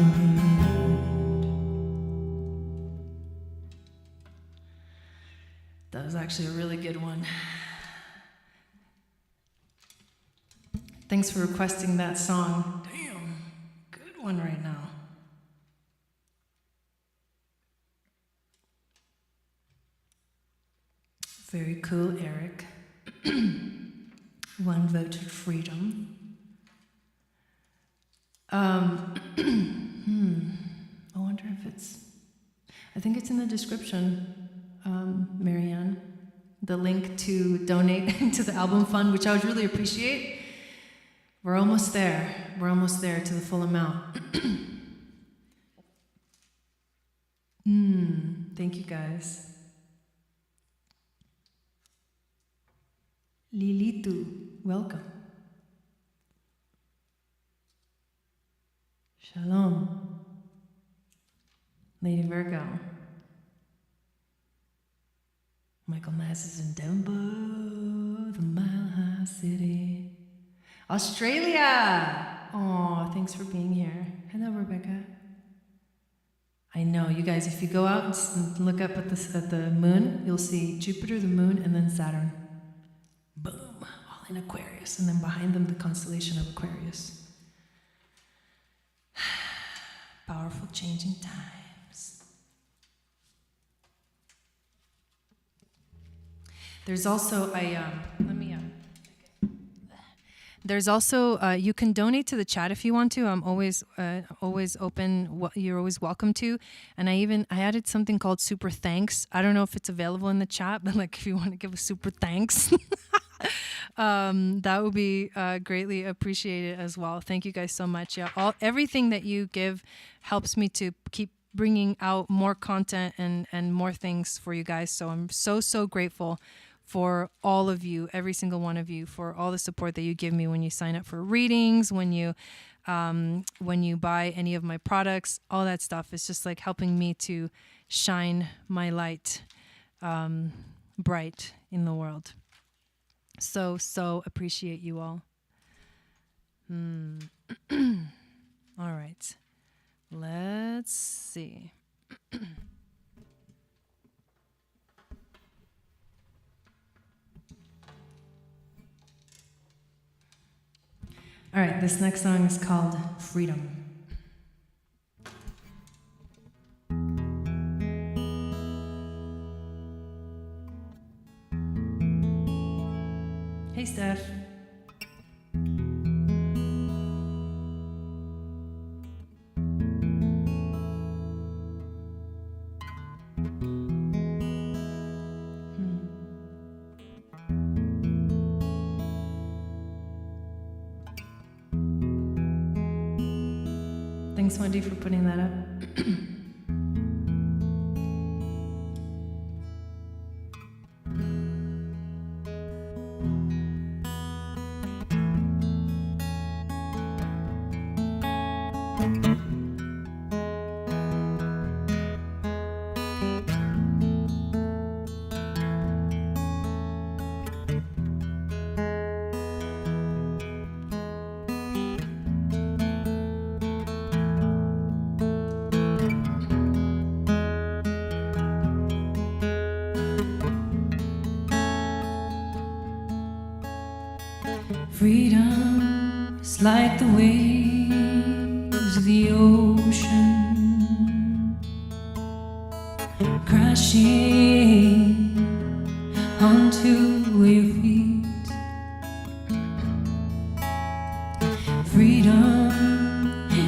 That was actually a really good one. Thanks for requesting that song. Damn, good one right now. Very cool, Eric. One voted freedom. I wonder if it's, I think it's in the description, Marianne, the link to donate to the album fund, which I would really appreciate. We're almost there. We're almost there to the full amount. Thank you, guys. Lilitu, welcome. Shalom. Lady Virgo. Michael Mass is in Denver, the Mile High City. Australia! Oh, thanks for being here. Hello, Rebecca. I know, you guys, if you go out and look up at the moon, you'll see Jupiter, the moon, and then Saturn. Boom, all in Aquarius. And then behind them, the constellation of Aquarius. Powerful changing times. There's also There's also, you can donate to the chat if you want to. I'm always open. You're always welcome to. And I added something called Super Thanks. I don't know if it's available in the chat, but like if you want to give a super thanks, that would be greatly appreciated as well. Thank you guys so much. Yeah, everything that you give helps me to keep bringing out more content and more things for you guys. So I'm so grateful for all of you, every single one of you, for all the support that you give me when you sign up for readings, when you buy any of my products, all that stuff. It's just like helping me to shine my light bright in the world. So appreciate you all. All right. Let's see. All right, this next song is called Freedom. Hey, Steph. Thanks, Wendy, for putting that up. Freedom is like the waves of the ocean, crashing onto your feet. Freedom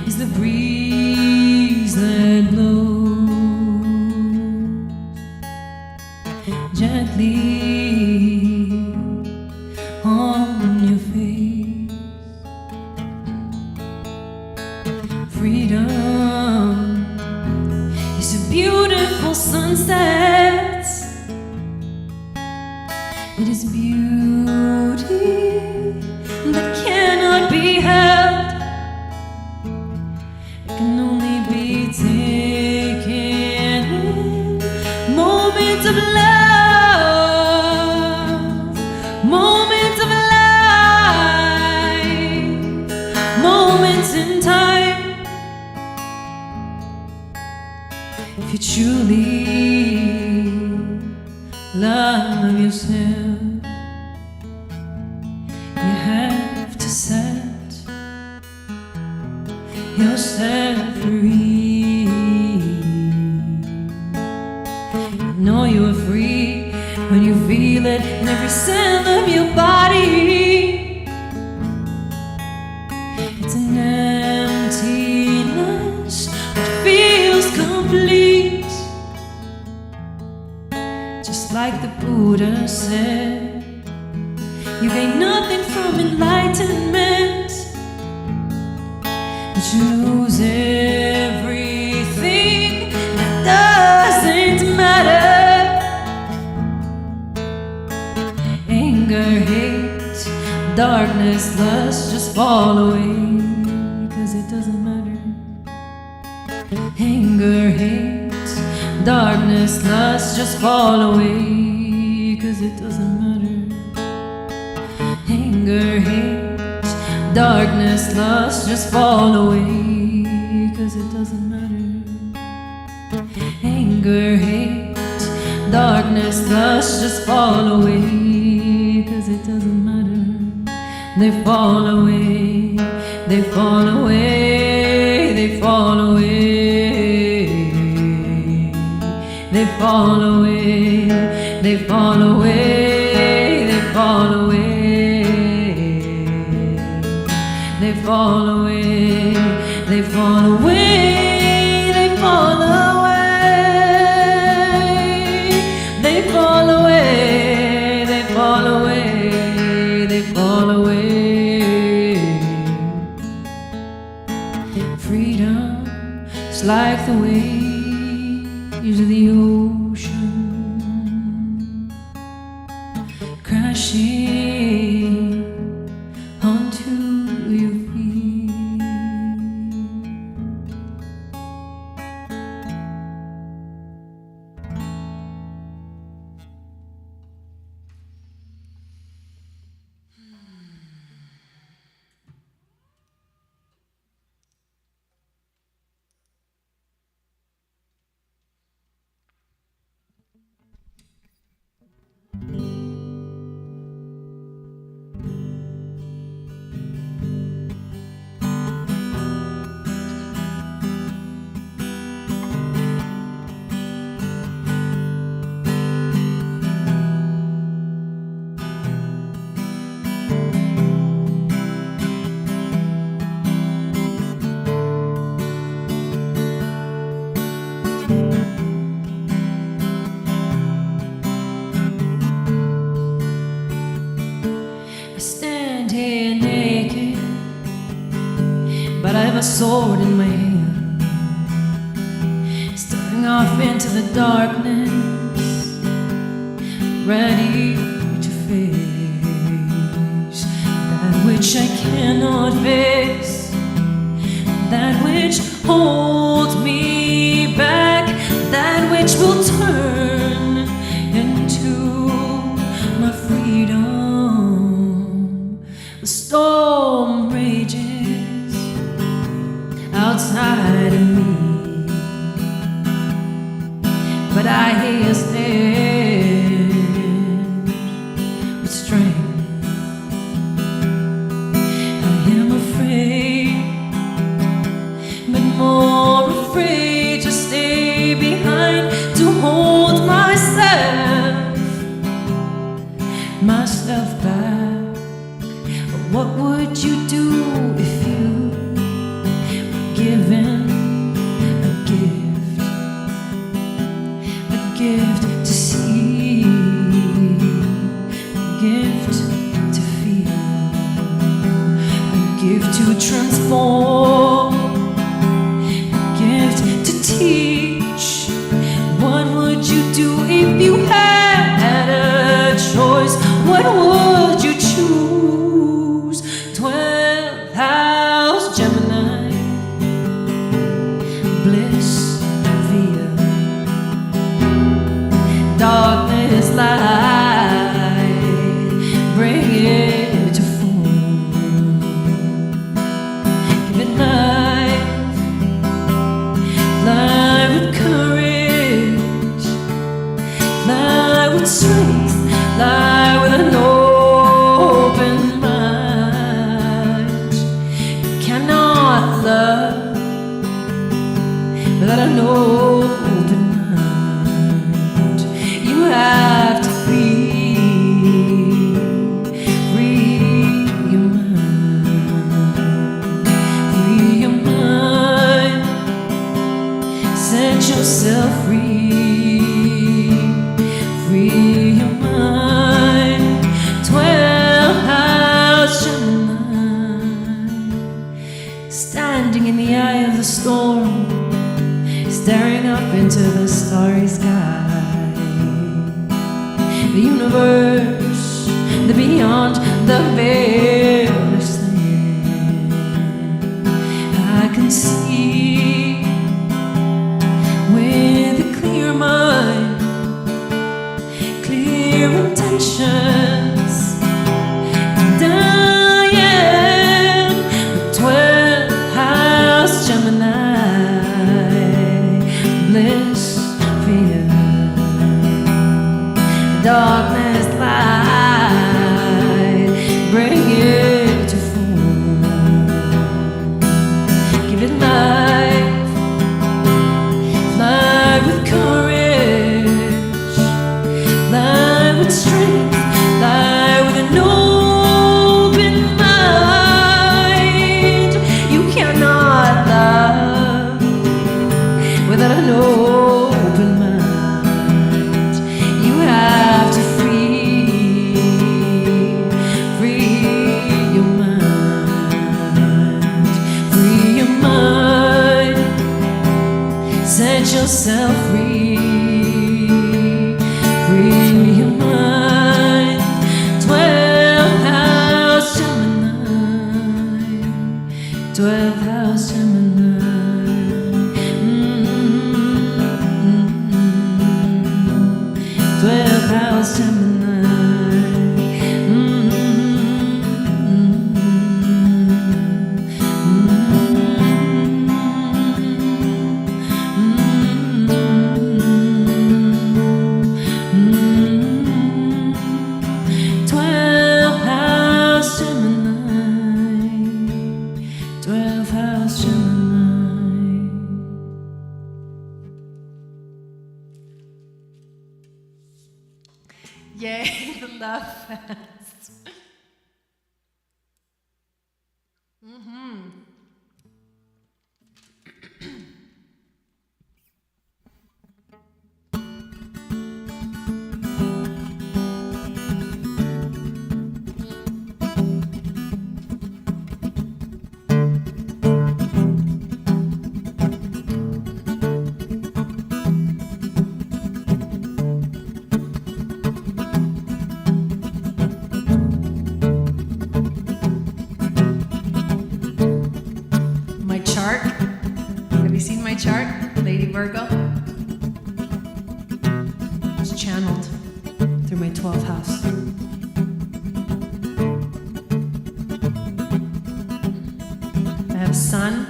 is the breeze that blows gently on your face. Freedom is a beautiful sunset. It is beauty that cannot be held. It can only be taken in moments of love, moments of life, moments in time. If you truly love yourself, you have to set yourself free. You know you are free when you feel it in every cell of your body. It's an emptiness that feels complete. Just like the Buddha said, you gain nothing from enlightenment, but you lose everything that doesn't matter. Anger, hate, darkness, lust, just fall away, 'cause it doesn't matter. Anger, hate, darkness, lust, just fall away, 'cause it doesn't matter. Anger, hate, darkness, lust, just fall away, 'cause it doesn't matter. Anger, hate, darkness, lust, just fall away, 'cause it doesn't matter. They fall away, they fall away, they fall away. They fall away, they fall away, they fall away. They fall away, they fall away, they fall away. They fall away, they fall away, they fall away. Freedom is like the waves of the ocean, crashing onto your feet. but I have a sword in my hand, staring off into the darkness, ready to face that which I cannot face, that which holds me back, that which will turn into my freedom. The storm rages outside of me, but I stand with strength. I am afraid, but more afraid to stay behind, to hold myself back. What would you do if you were given a gift to see, a gift to feel, a gift to transform, a gift to teach? What would you do if you had a choice? What would you choose? 12th house Gemini, bliss via darkness, light, bring it to form. Give it life, fly with courage, fly with strength, fly with an open mind. You cannot love without an open mind. You have to free your mind, free your mind, set yourself free, free your mind. 12th house Gemini, standing in the eye of the storm, staring up into the starry sky. The universe, the beyond, the veil's land. I can see with a clear mind, clear intentions, and I am the 12th house Gemini, bliss, fear, darkness, light, bring it to form. Give it life, fly with courage, fly with strength, fly with an open mind. You cannot love without an open mind. You have to free your mind, free your mind, set yourself free, free your mind. 12th house Gemini, 12th house Gemini. 12th house Gemini. 12th house Gemini, 12th house Gemini. Yay, the love fest. my chart, Lady Virgo. It's channeled through my 12th house. I have Sun,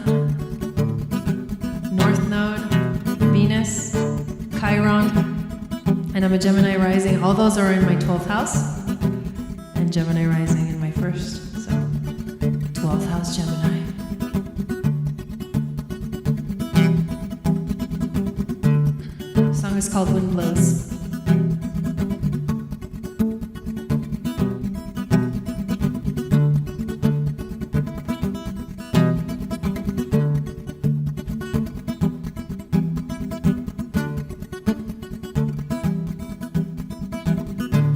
North Node, Venus, Chiron, and I'm a Gemini rising. All those are in my 12th house, and Gemini rising in my first. So 12th house Gemini. The song is called Wind Blows.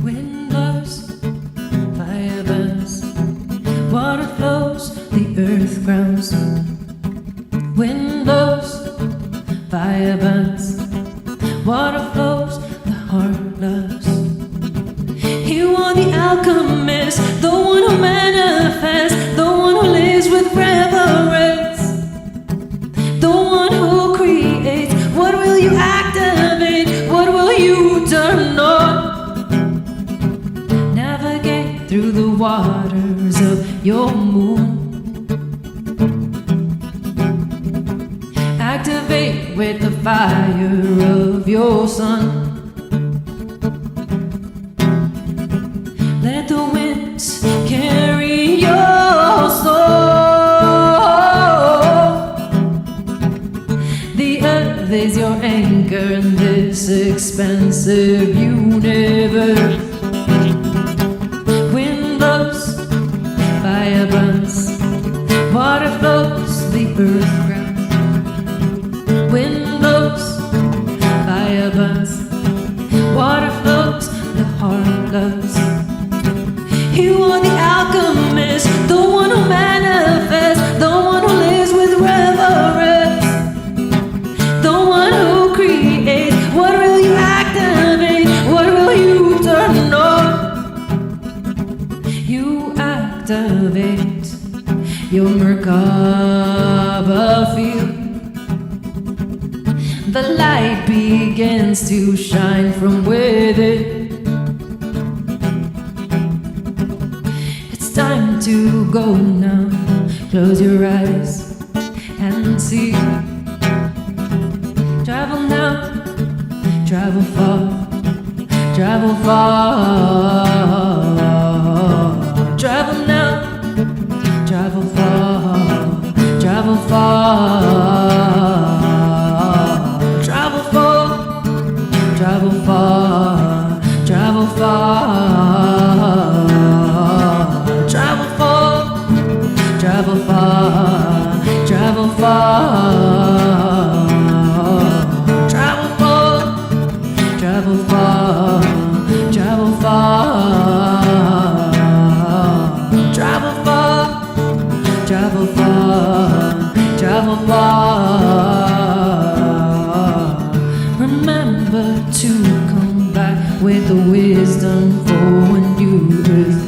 Wind blows, fire burns, water flows, the earth grounds. Wind blows, fire burns, water flows, the heart loves. You are the alchemist, the one who manifests, the one who lives with reverence, the one who creates. What will you activate? What will you turn on? Navigate through the waters of your moon. Activate with the fire of your sun. Let the winds carry your soul. The earth is your anchor in this expansive universe. Wind blows, fire burns, water flows, the earth grounds. Wind blows, fire burns, water flows, the heart loves. You are the alchemist, the one who manifests, the one who lives with reverence, the one who creates. What will you activate? What will you turn on? You activate your Merkaba field. The light begins to shine from within. It's time to go now. Close your eyes and see. Travel now, travel far, travel far. Travel now, travel far, travel far. Travel far, travel far, travel far. Travel far, travel far, travel far. Travel far, travel far, travel far. Travel far, travel far, travel far. Remember to come back with the wisdom for a new earth.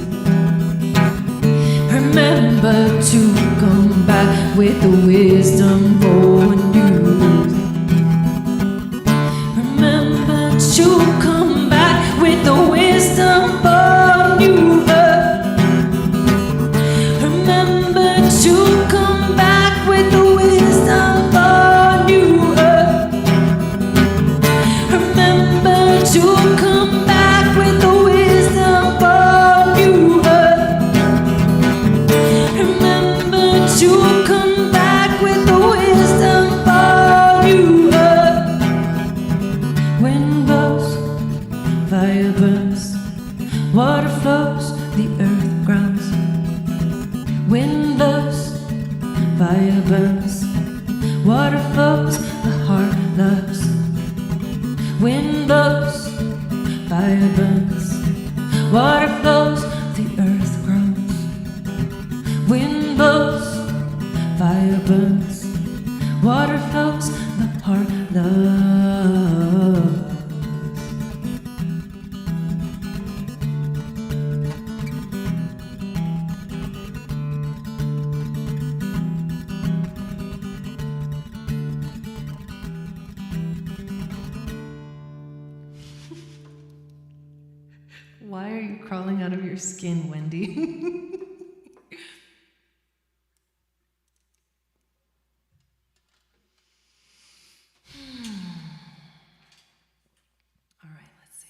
Remember to come back with the wisdom for a new earth. Remember to come back with the wisdom for a new earth. Remember to come back with the wisdom for a new earth. Remember to come back with the wisdom for a new earth. Remember to come back with the wisdom for a new earth. Wind blows, fire burns, water flows, the earth grounds. Wind blows, fire burns, water flows, the heart loves. Wind blows, fire burns, water flows, the earth groans. Wind blows, fire burns, water flows, the heart loves. Why are you crawling out of your skin, Wendy? All right, let's see.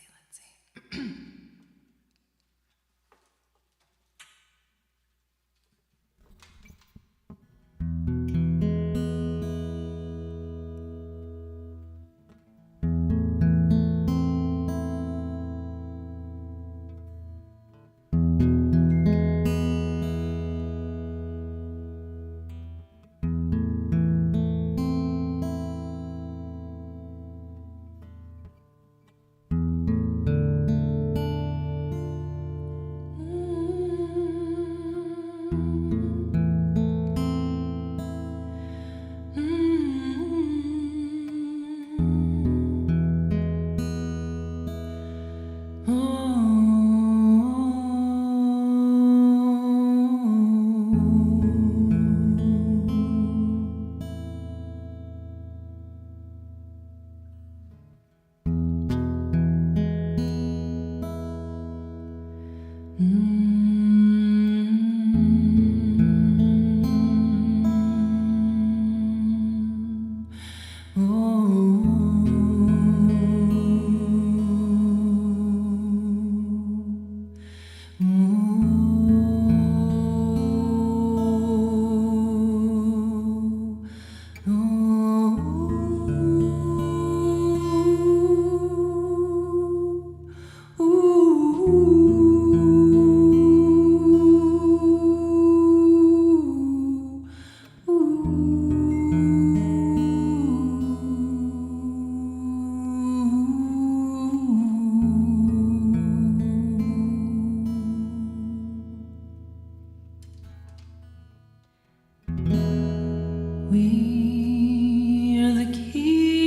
We are the keepers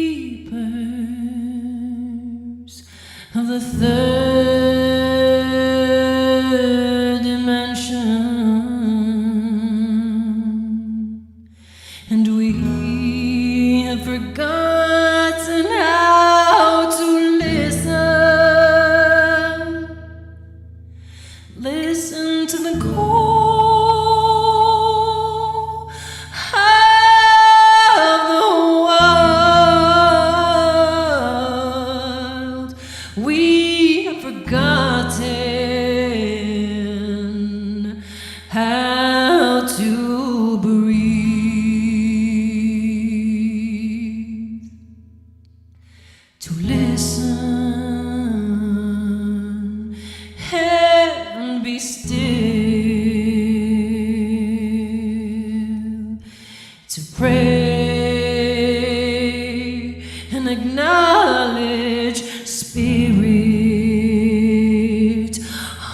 of the third dimension, and we have forgotten how to listen to the call of the wild. We have forgotten how to breathe, to listen and be still, to pray and acknowledge spirit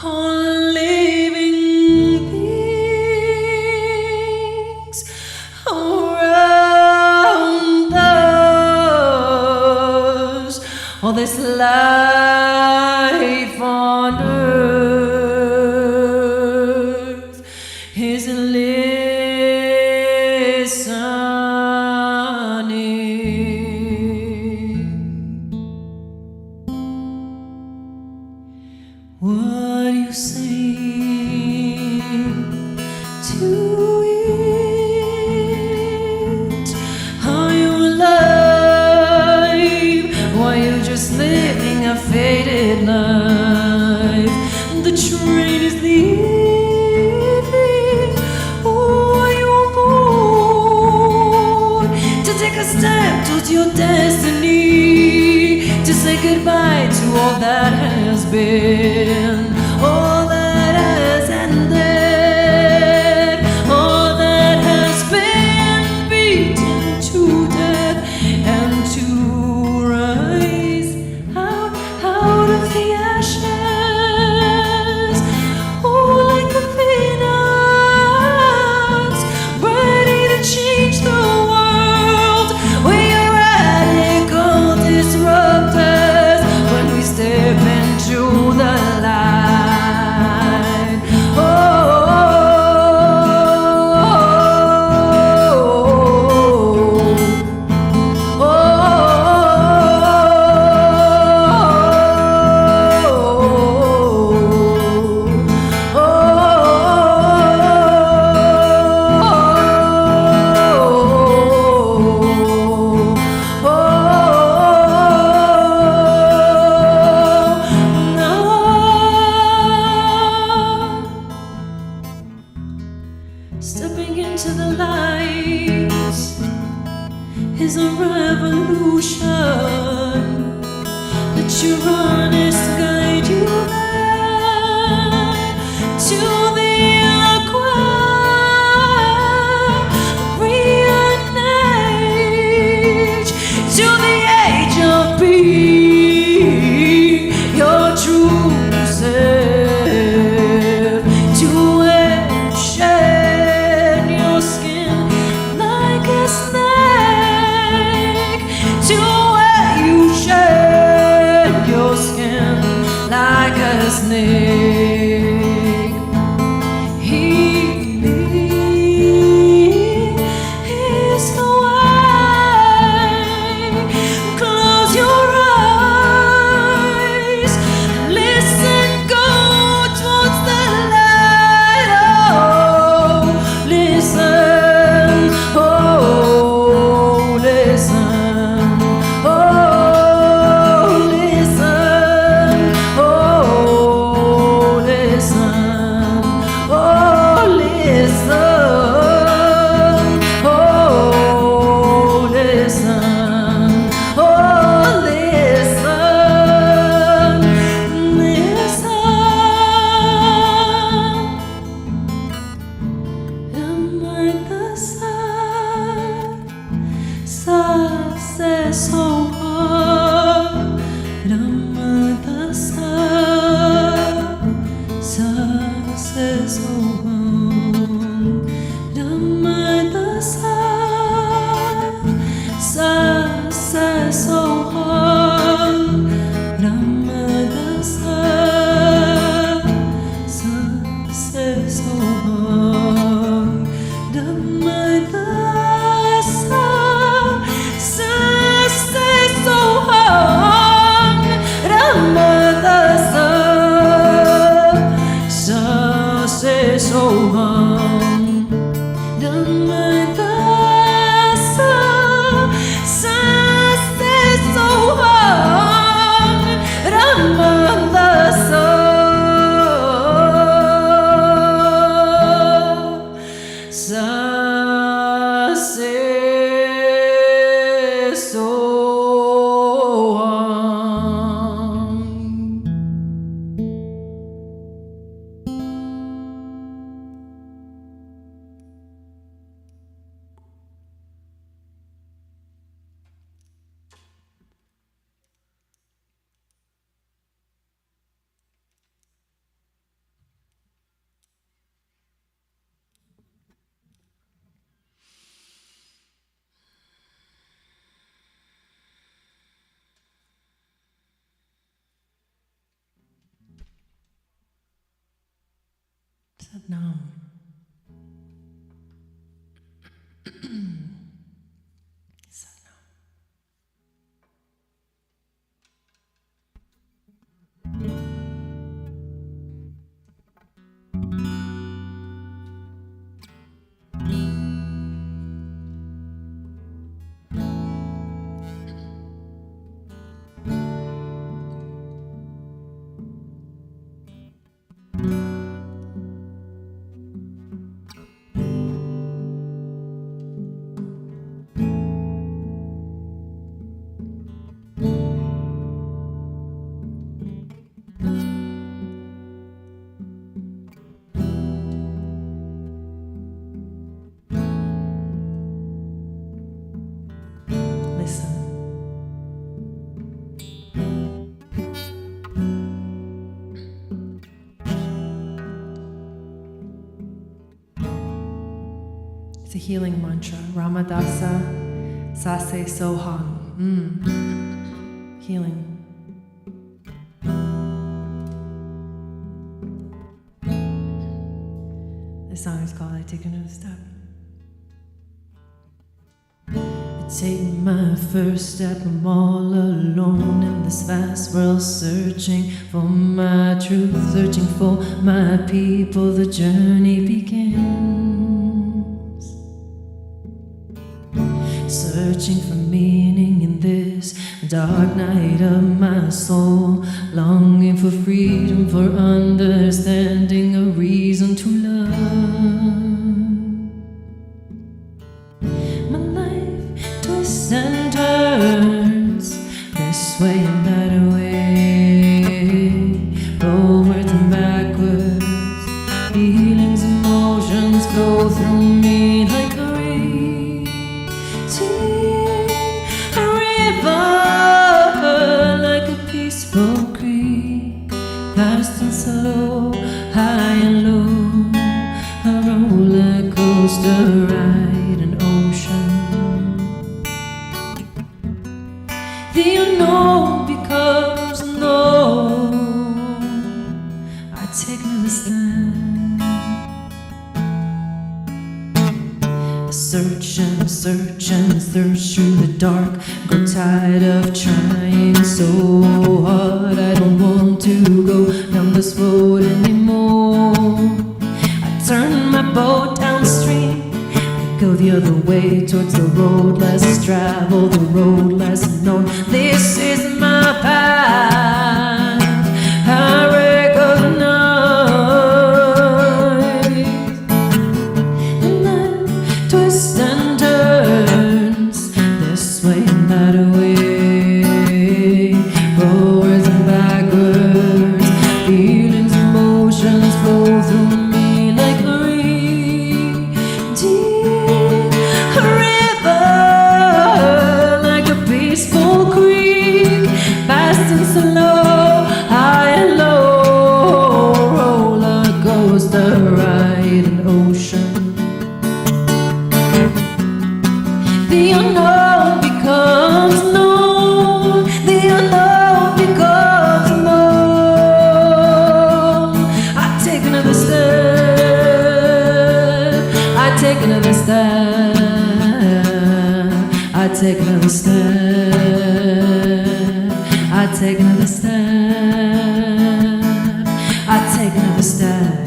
on living beings around us. All this life on earth is listening. What do you say to it? Are you alive? Or are you just living a faded life? The train is leaving. Oh, are you on board to take a step towards your destiny, to say goodbye to all that has been, all that has ended, all that has been beaten to death, and to rise out of the ashes, oh, like the phoenix, ready to change the world. We are radical disruptors when we step into the light. is a revolution. Let your honest guide you there to the Aquarian age, to the age of being your true self, to shed your skin like a snake, to where you shed your skin like a snake. Healing is the way. Close your eyes, listen, go towards the light. Oh, listen, oh, listen, oh, listen, oh, listen, oh, listen, oh, listen, oh, listen, listen. Like the sun says so hard. Like the sun says so hard. Like the sun says so hard. Like the sun says so hard. Like the sun says so hard. Like the sun says so hard. Like the sun says so hard. Like the sun says so hard. Now. It's a healing mantra. Ramadasa Sase Soham. Healing. This song is called I Take Another Step. I take my first step, I'm all alone in this vast world, searching for my truth, searching for my people. The journey begins, searching for meaning in this dark night of my soul, longing for freedom, for understanding, a reason to love. My life twists twists and turns, this way and that way, forwards and backwards. Feelings, emotions flow through me like a river, like a peaceful creek, fast and slow, high and low, a roller coaster ride, an ocean. The unknown becomes known. I take another stand. Search and search and search through the dark. Grow tired of trying so hard. I don't want to go down this road anymore. I turn my boat downstream, go the other way towards the road less traveled, the road less known. This is my path, I recognize. And then twists and turns, this way and that way, forwards and backwards. Feelings, emotions flow through me like a river, like a peaceful creek, fast and slow, high and low, roller coaster ride, an ocean. The unknown becomes known, the unknown becomes known. I take another step, I take another step, I take another step, I take another step, I take another step.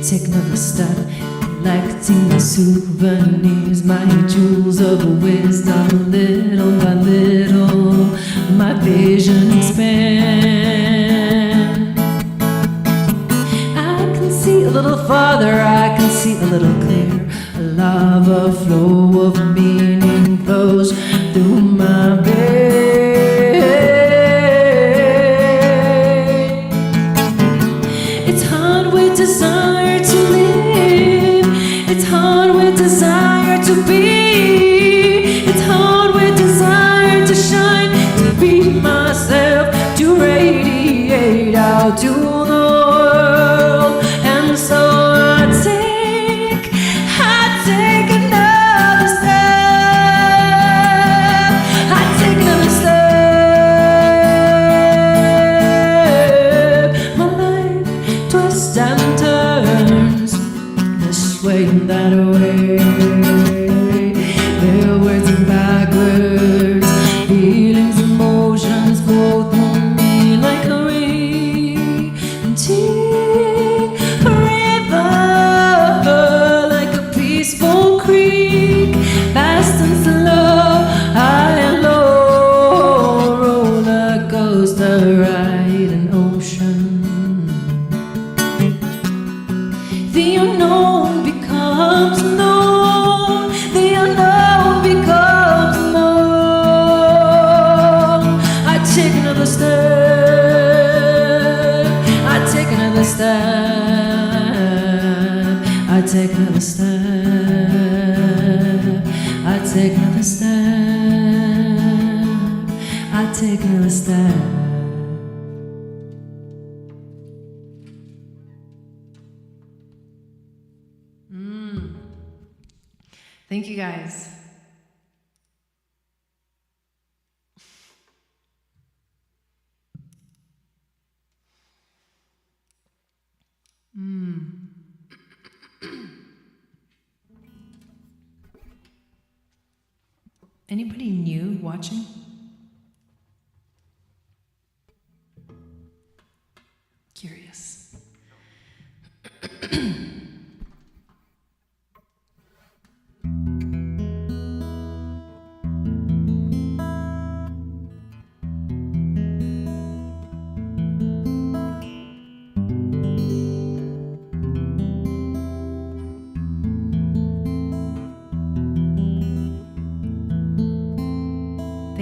Take another step, collecting my souvenirs, my jewels of wisdom. Little by little, my vision expands. I can see a little farther, I can see a little clearer. A lava flow of meaning flows through my veins. It's hard with desire to live, it's hard with desire to be, it's hard with desire to shine, to be myself, to radiate out to the world. And so I take another step, I take another step. My life twists and turns, this way and that way, forwards and backwards. Feelings, emotions flow through me like a river, like a peaceful creek, fast and slow, high and low, roller coaster ride, an ocean. The unknown becomes known, the unknown becomes known. I take another step, I take another step, I take another step, I take another step, I take another step. Thank you guys. Anybody new watching?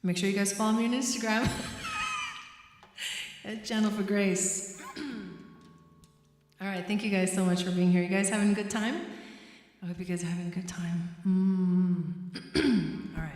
Make sure you guys follow me on Instagram at Channel for Grace. All right, thank you guys so much for being here. You guys having a good time? I hope you guys are having a good time. All right.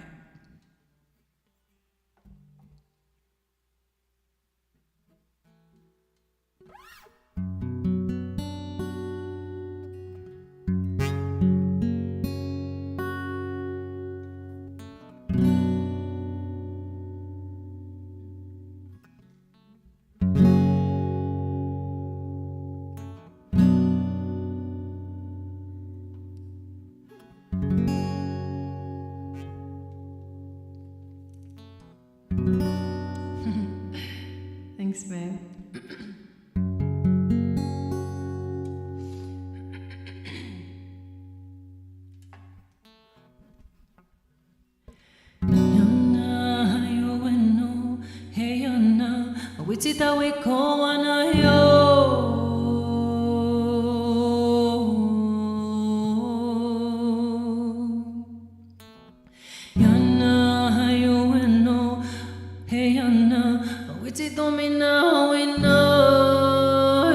Thanks, babe. Wichita we koana yo. Yana hayo eno, hey yana, wichita me now we know.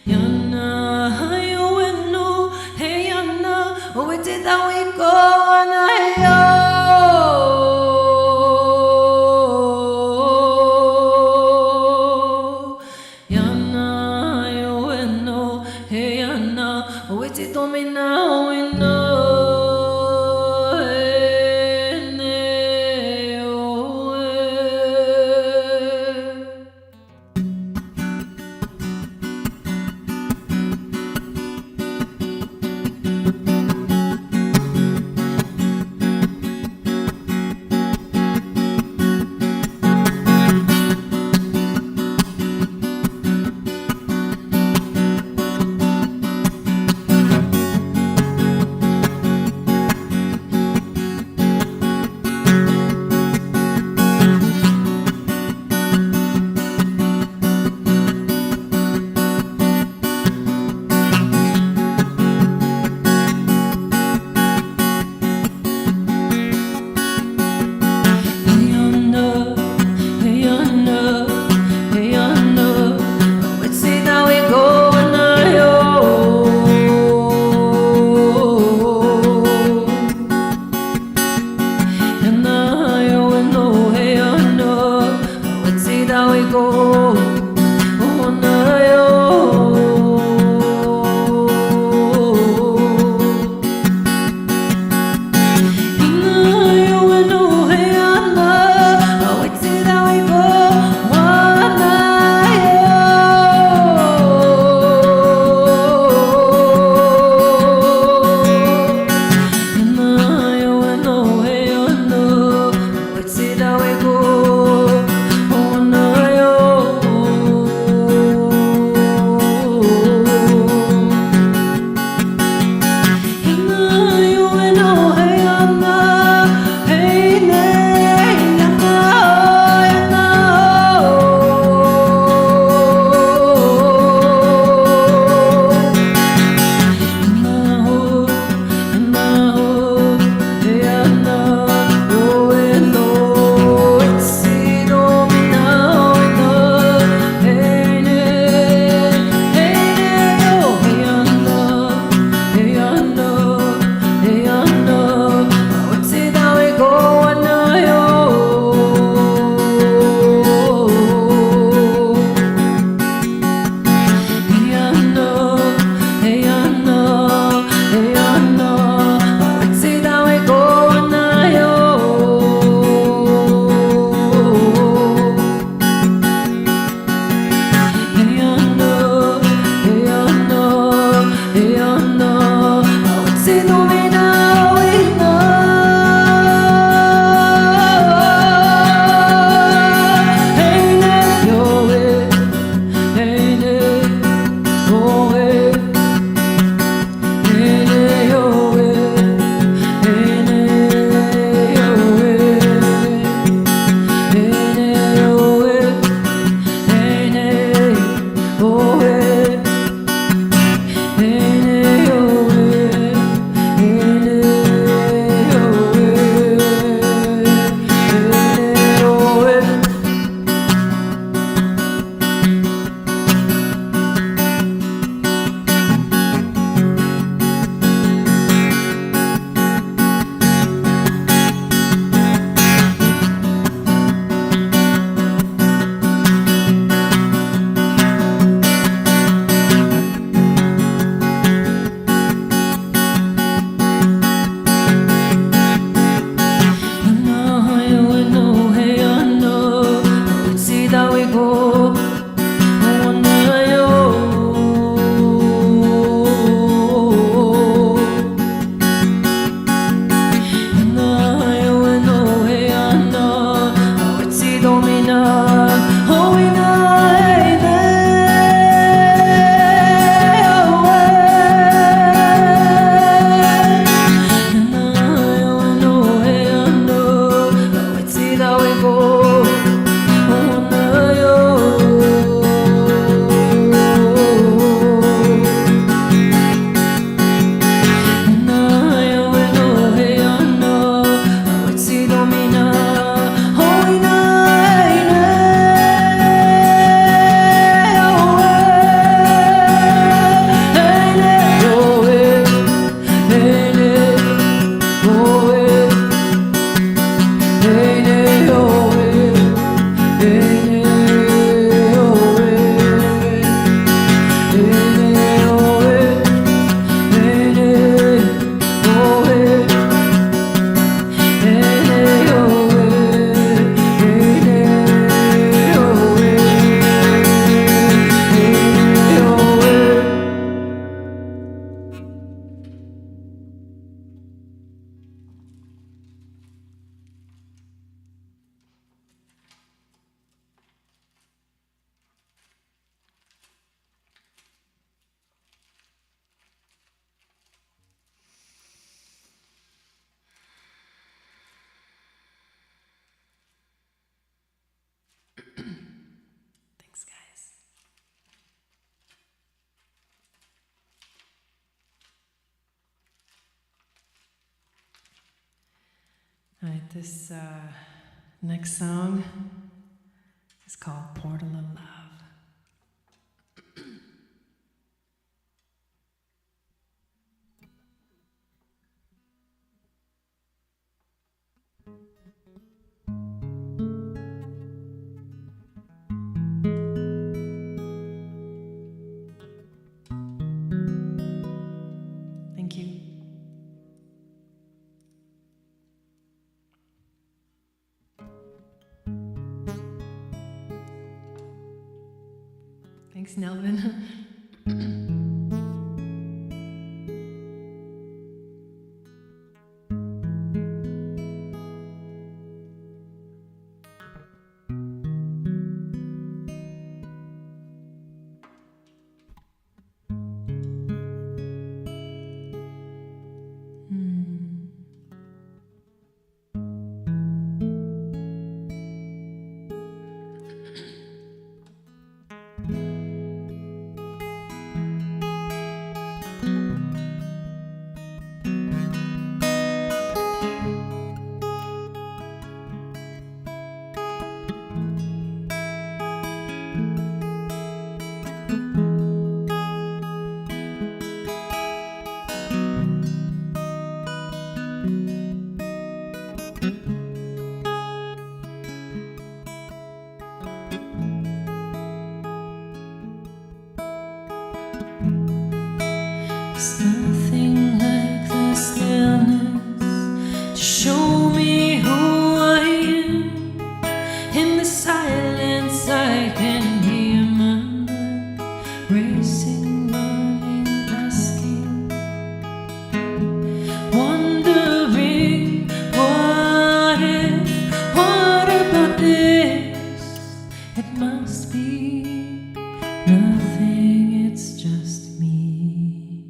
Yana hayo eno, hey yana, wichita we koana yo. This next song is called Portal of Love. Thank you. Thanks, Nelvin. It's nothing like the stillness to show me who I am. In the silence I can hear my mind racing, running, asking, wondering what if, what about this? It must be nothing, it's just me.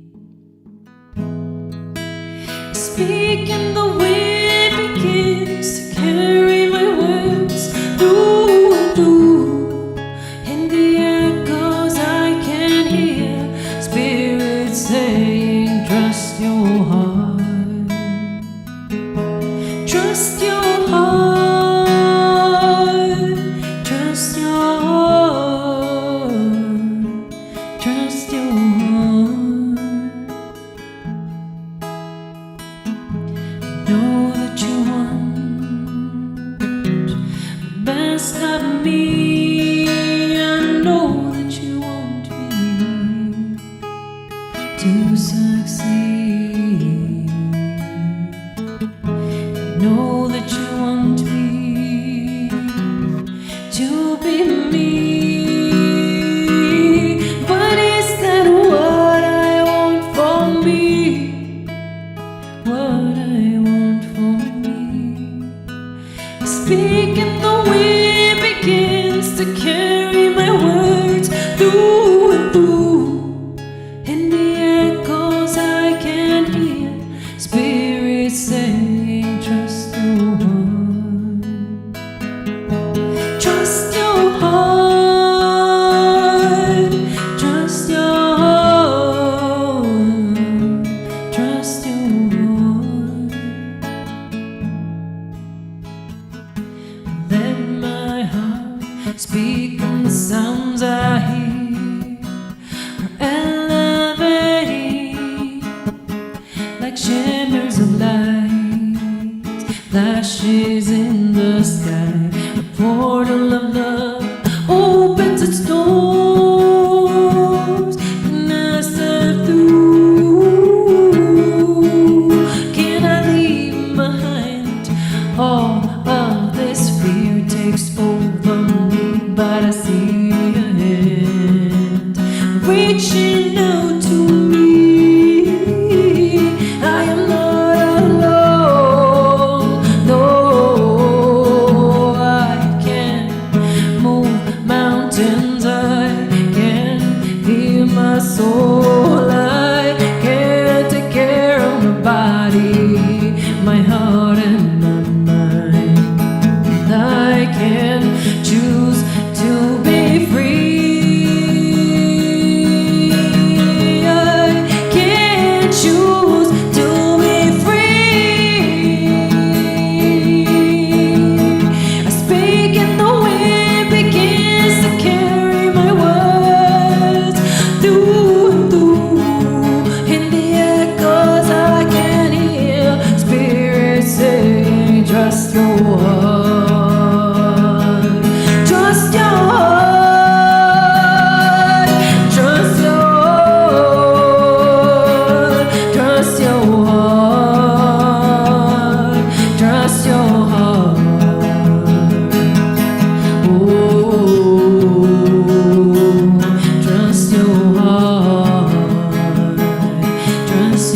Speak and the wind begins to carry my words through. In the echoes I can hear spirits saying, trust your heart, trust your heart, trust your heart, trust your heart. Know that you want the best of me. I know that you want me to succeed. I know that you want me to be me. But is that what I want for me? What I want for me. Speak and the wind begins to carry my words through and through. In the echoes I can hear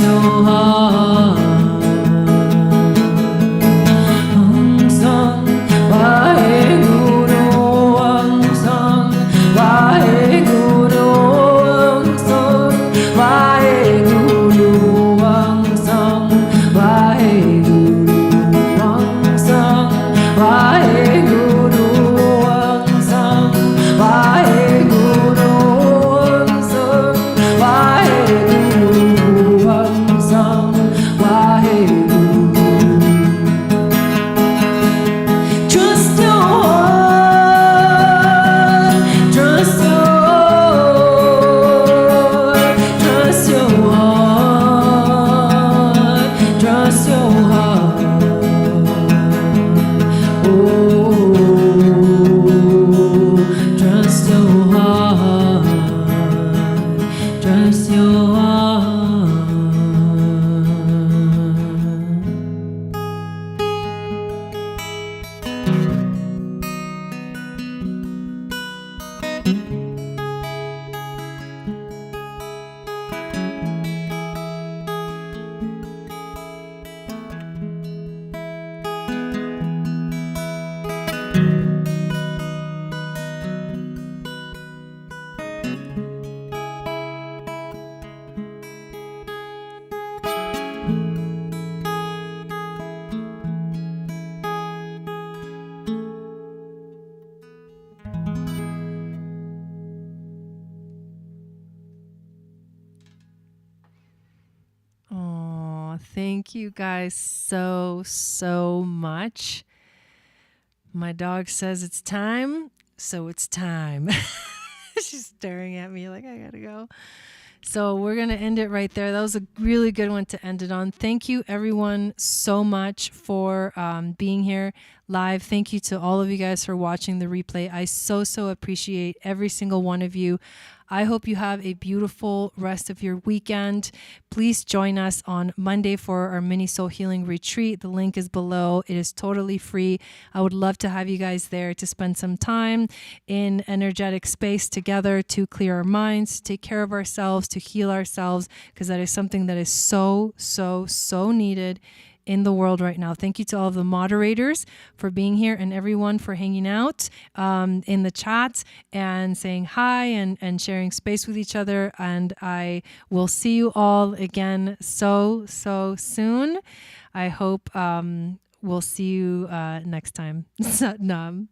your heart. Thank you guys so much. My dog says it's time, so it's time. She's staring at me like I gotta go. So we're going to end it right there. That was a really good one to end it on. Thank you everyone so much for being here live. Thank you to all of you guys for watching the replay. I so appreciate every single one of you. I hope you have a beautiful rest of your weekend. Please join us on Monday for our mini soul healing retreat. The link is below. It is totally free. I would love to have you guys there to spend some time in energetic space together to clear our minds, to take care of ourselves, to heal ourselves, because that is something that is so needed in the world right now. Thank you to all of the moderators for being here and everyone for hanging out in the chat and saying hi and sharing space with each other. And I will see you all again so soon. I hope we'll see you next time. Sat Nam.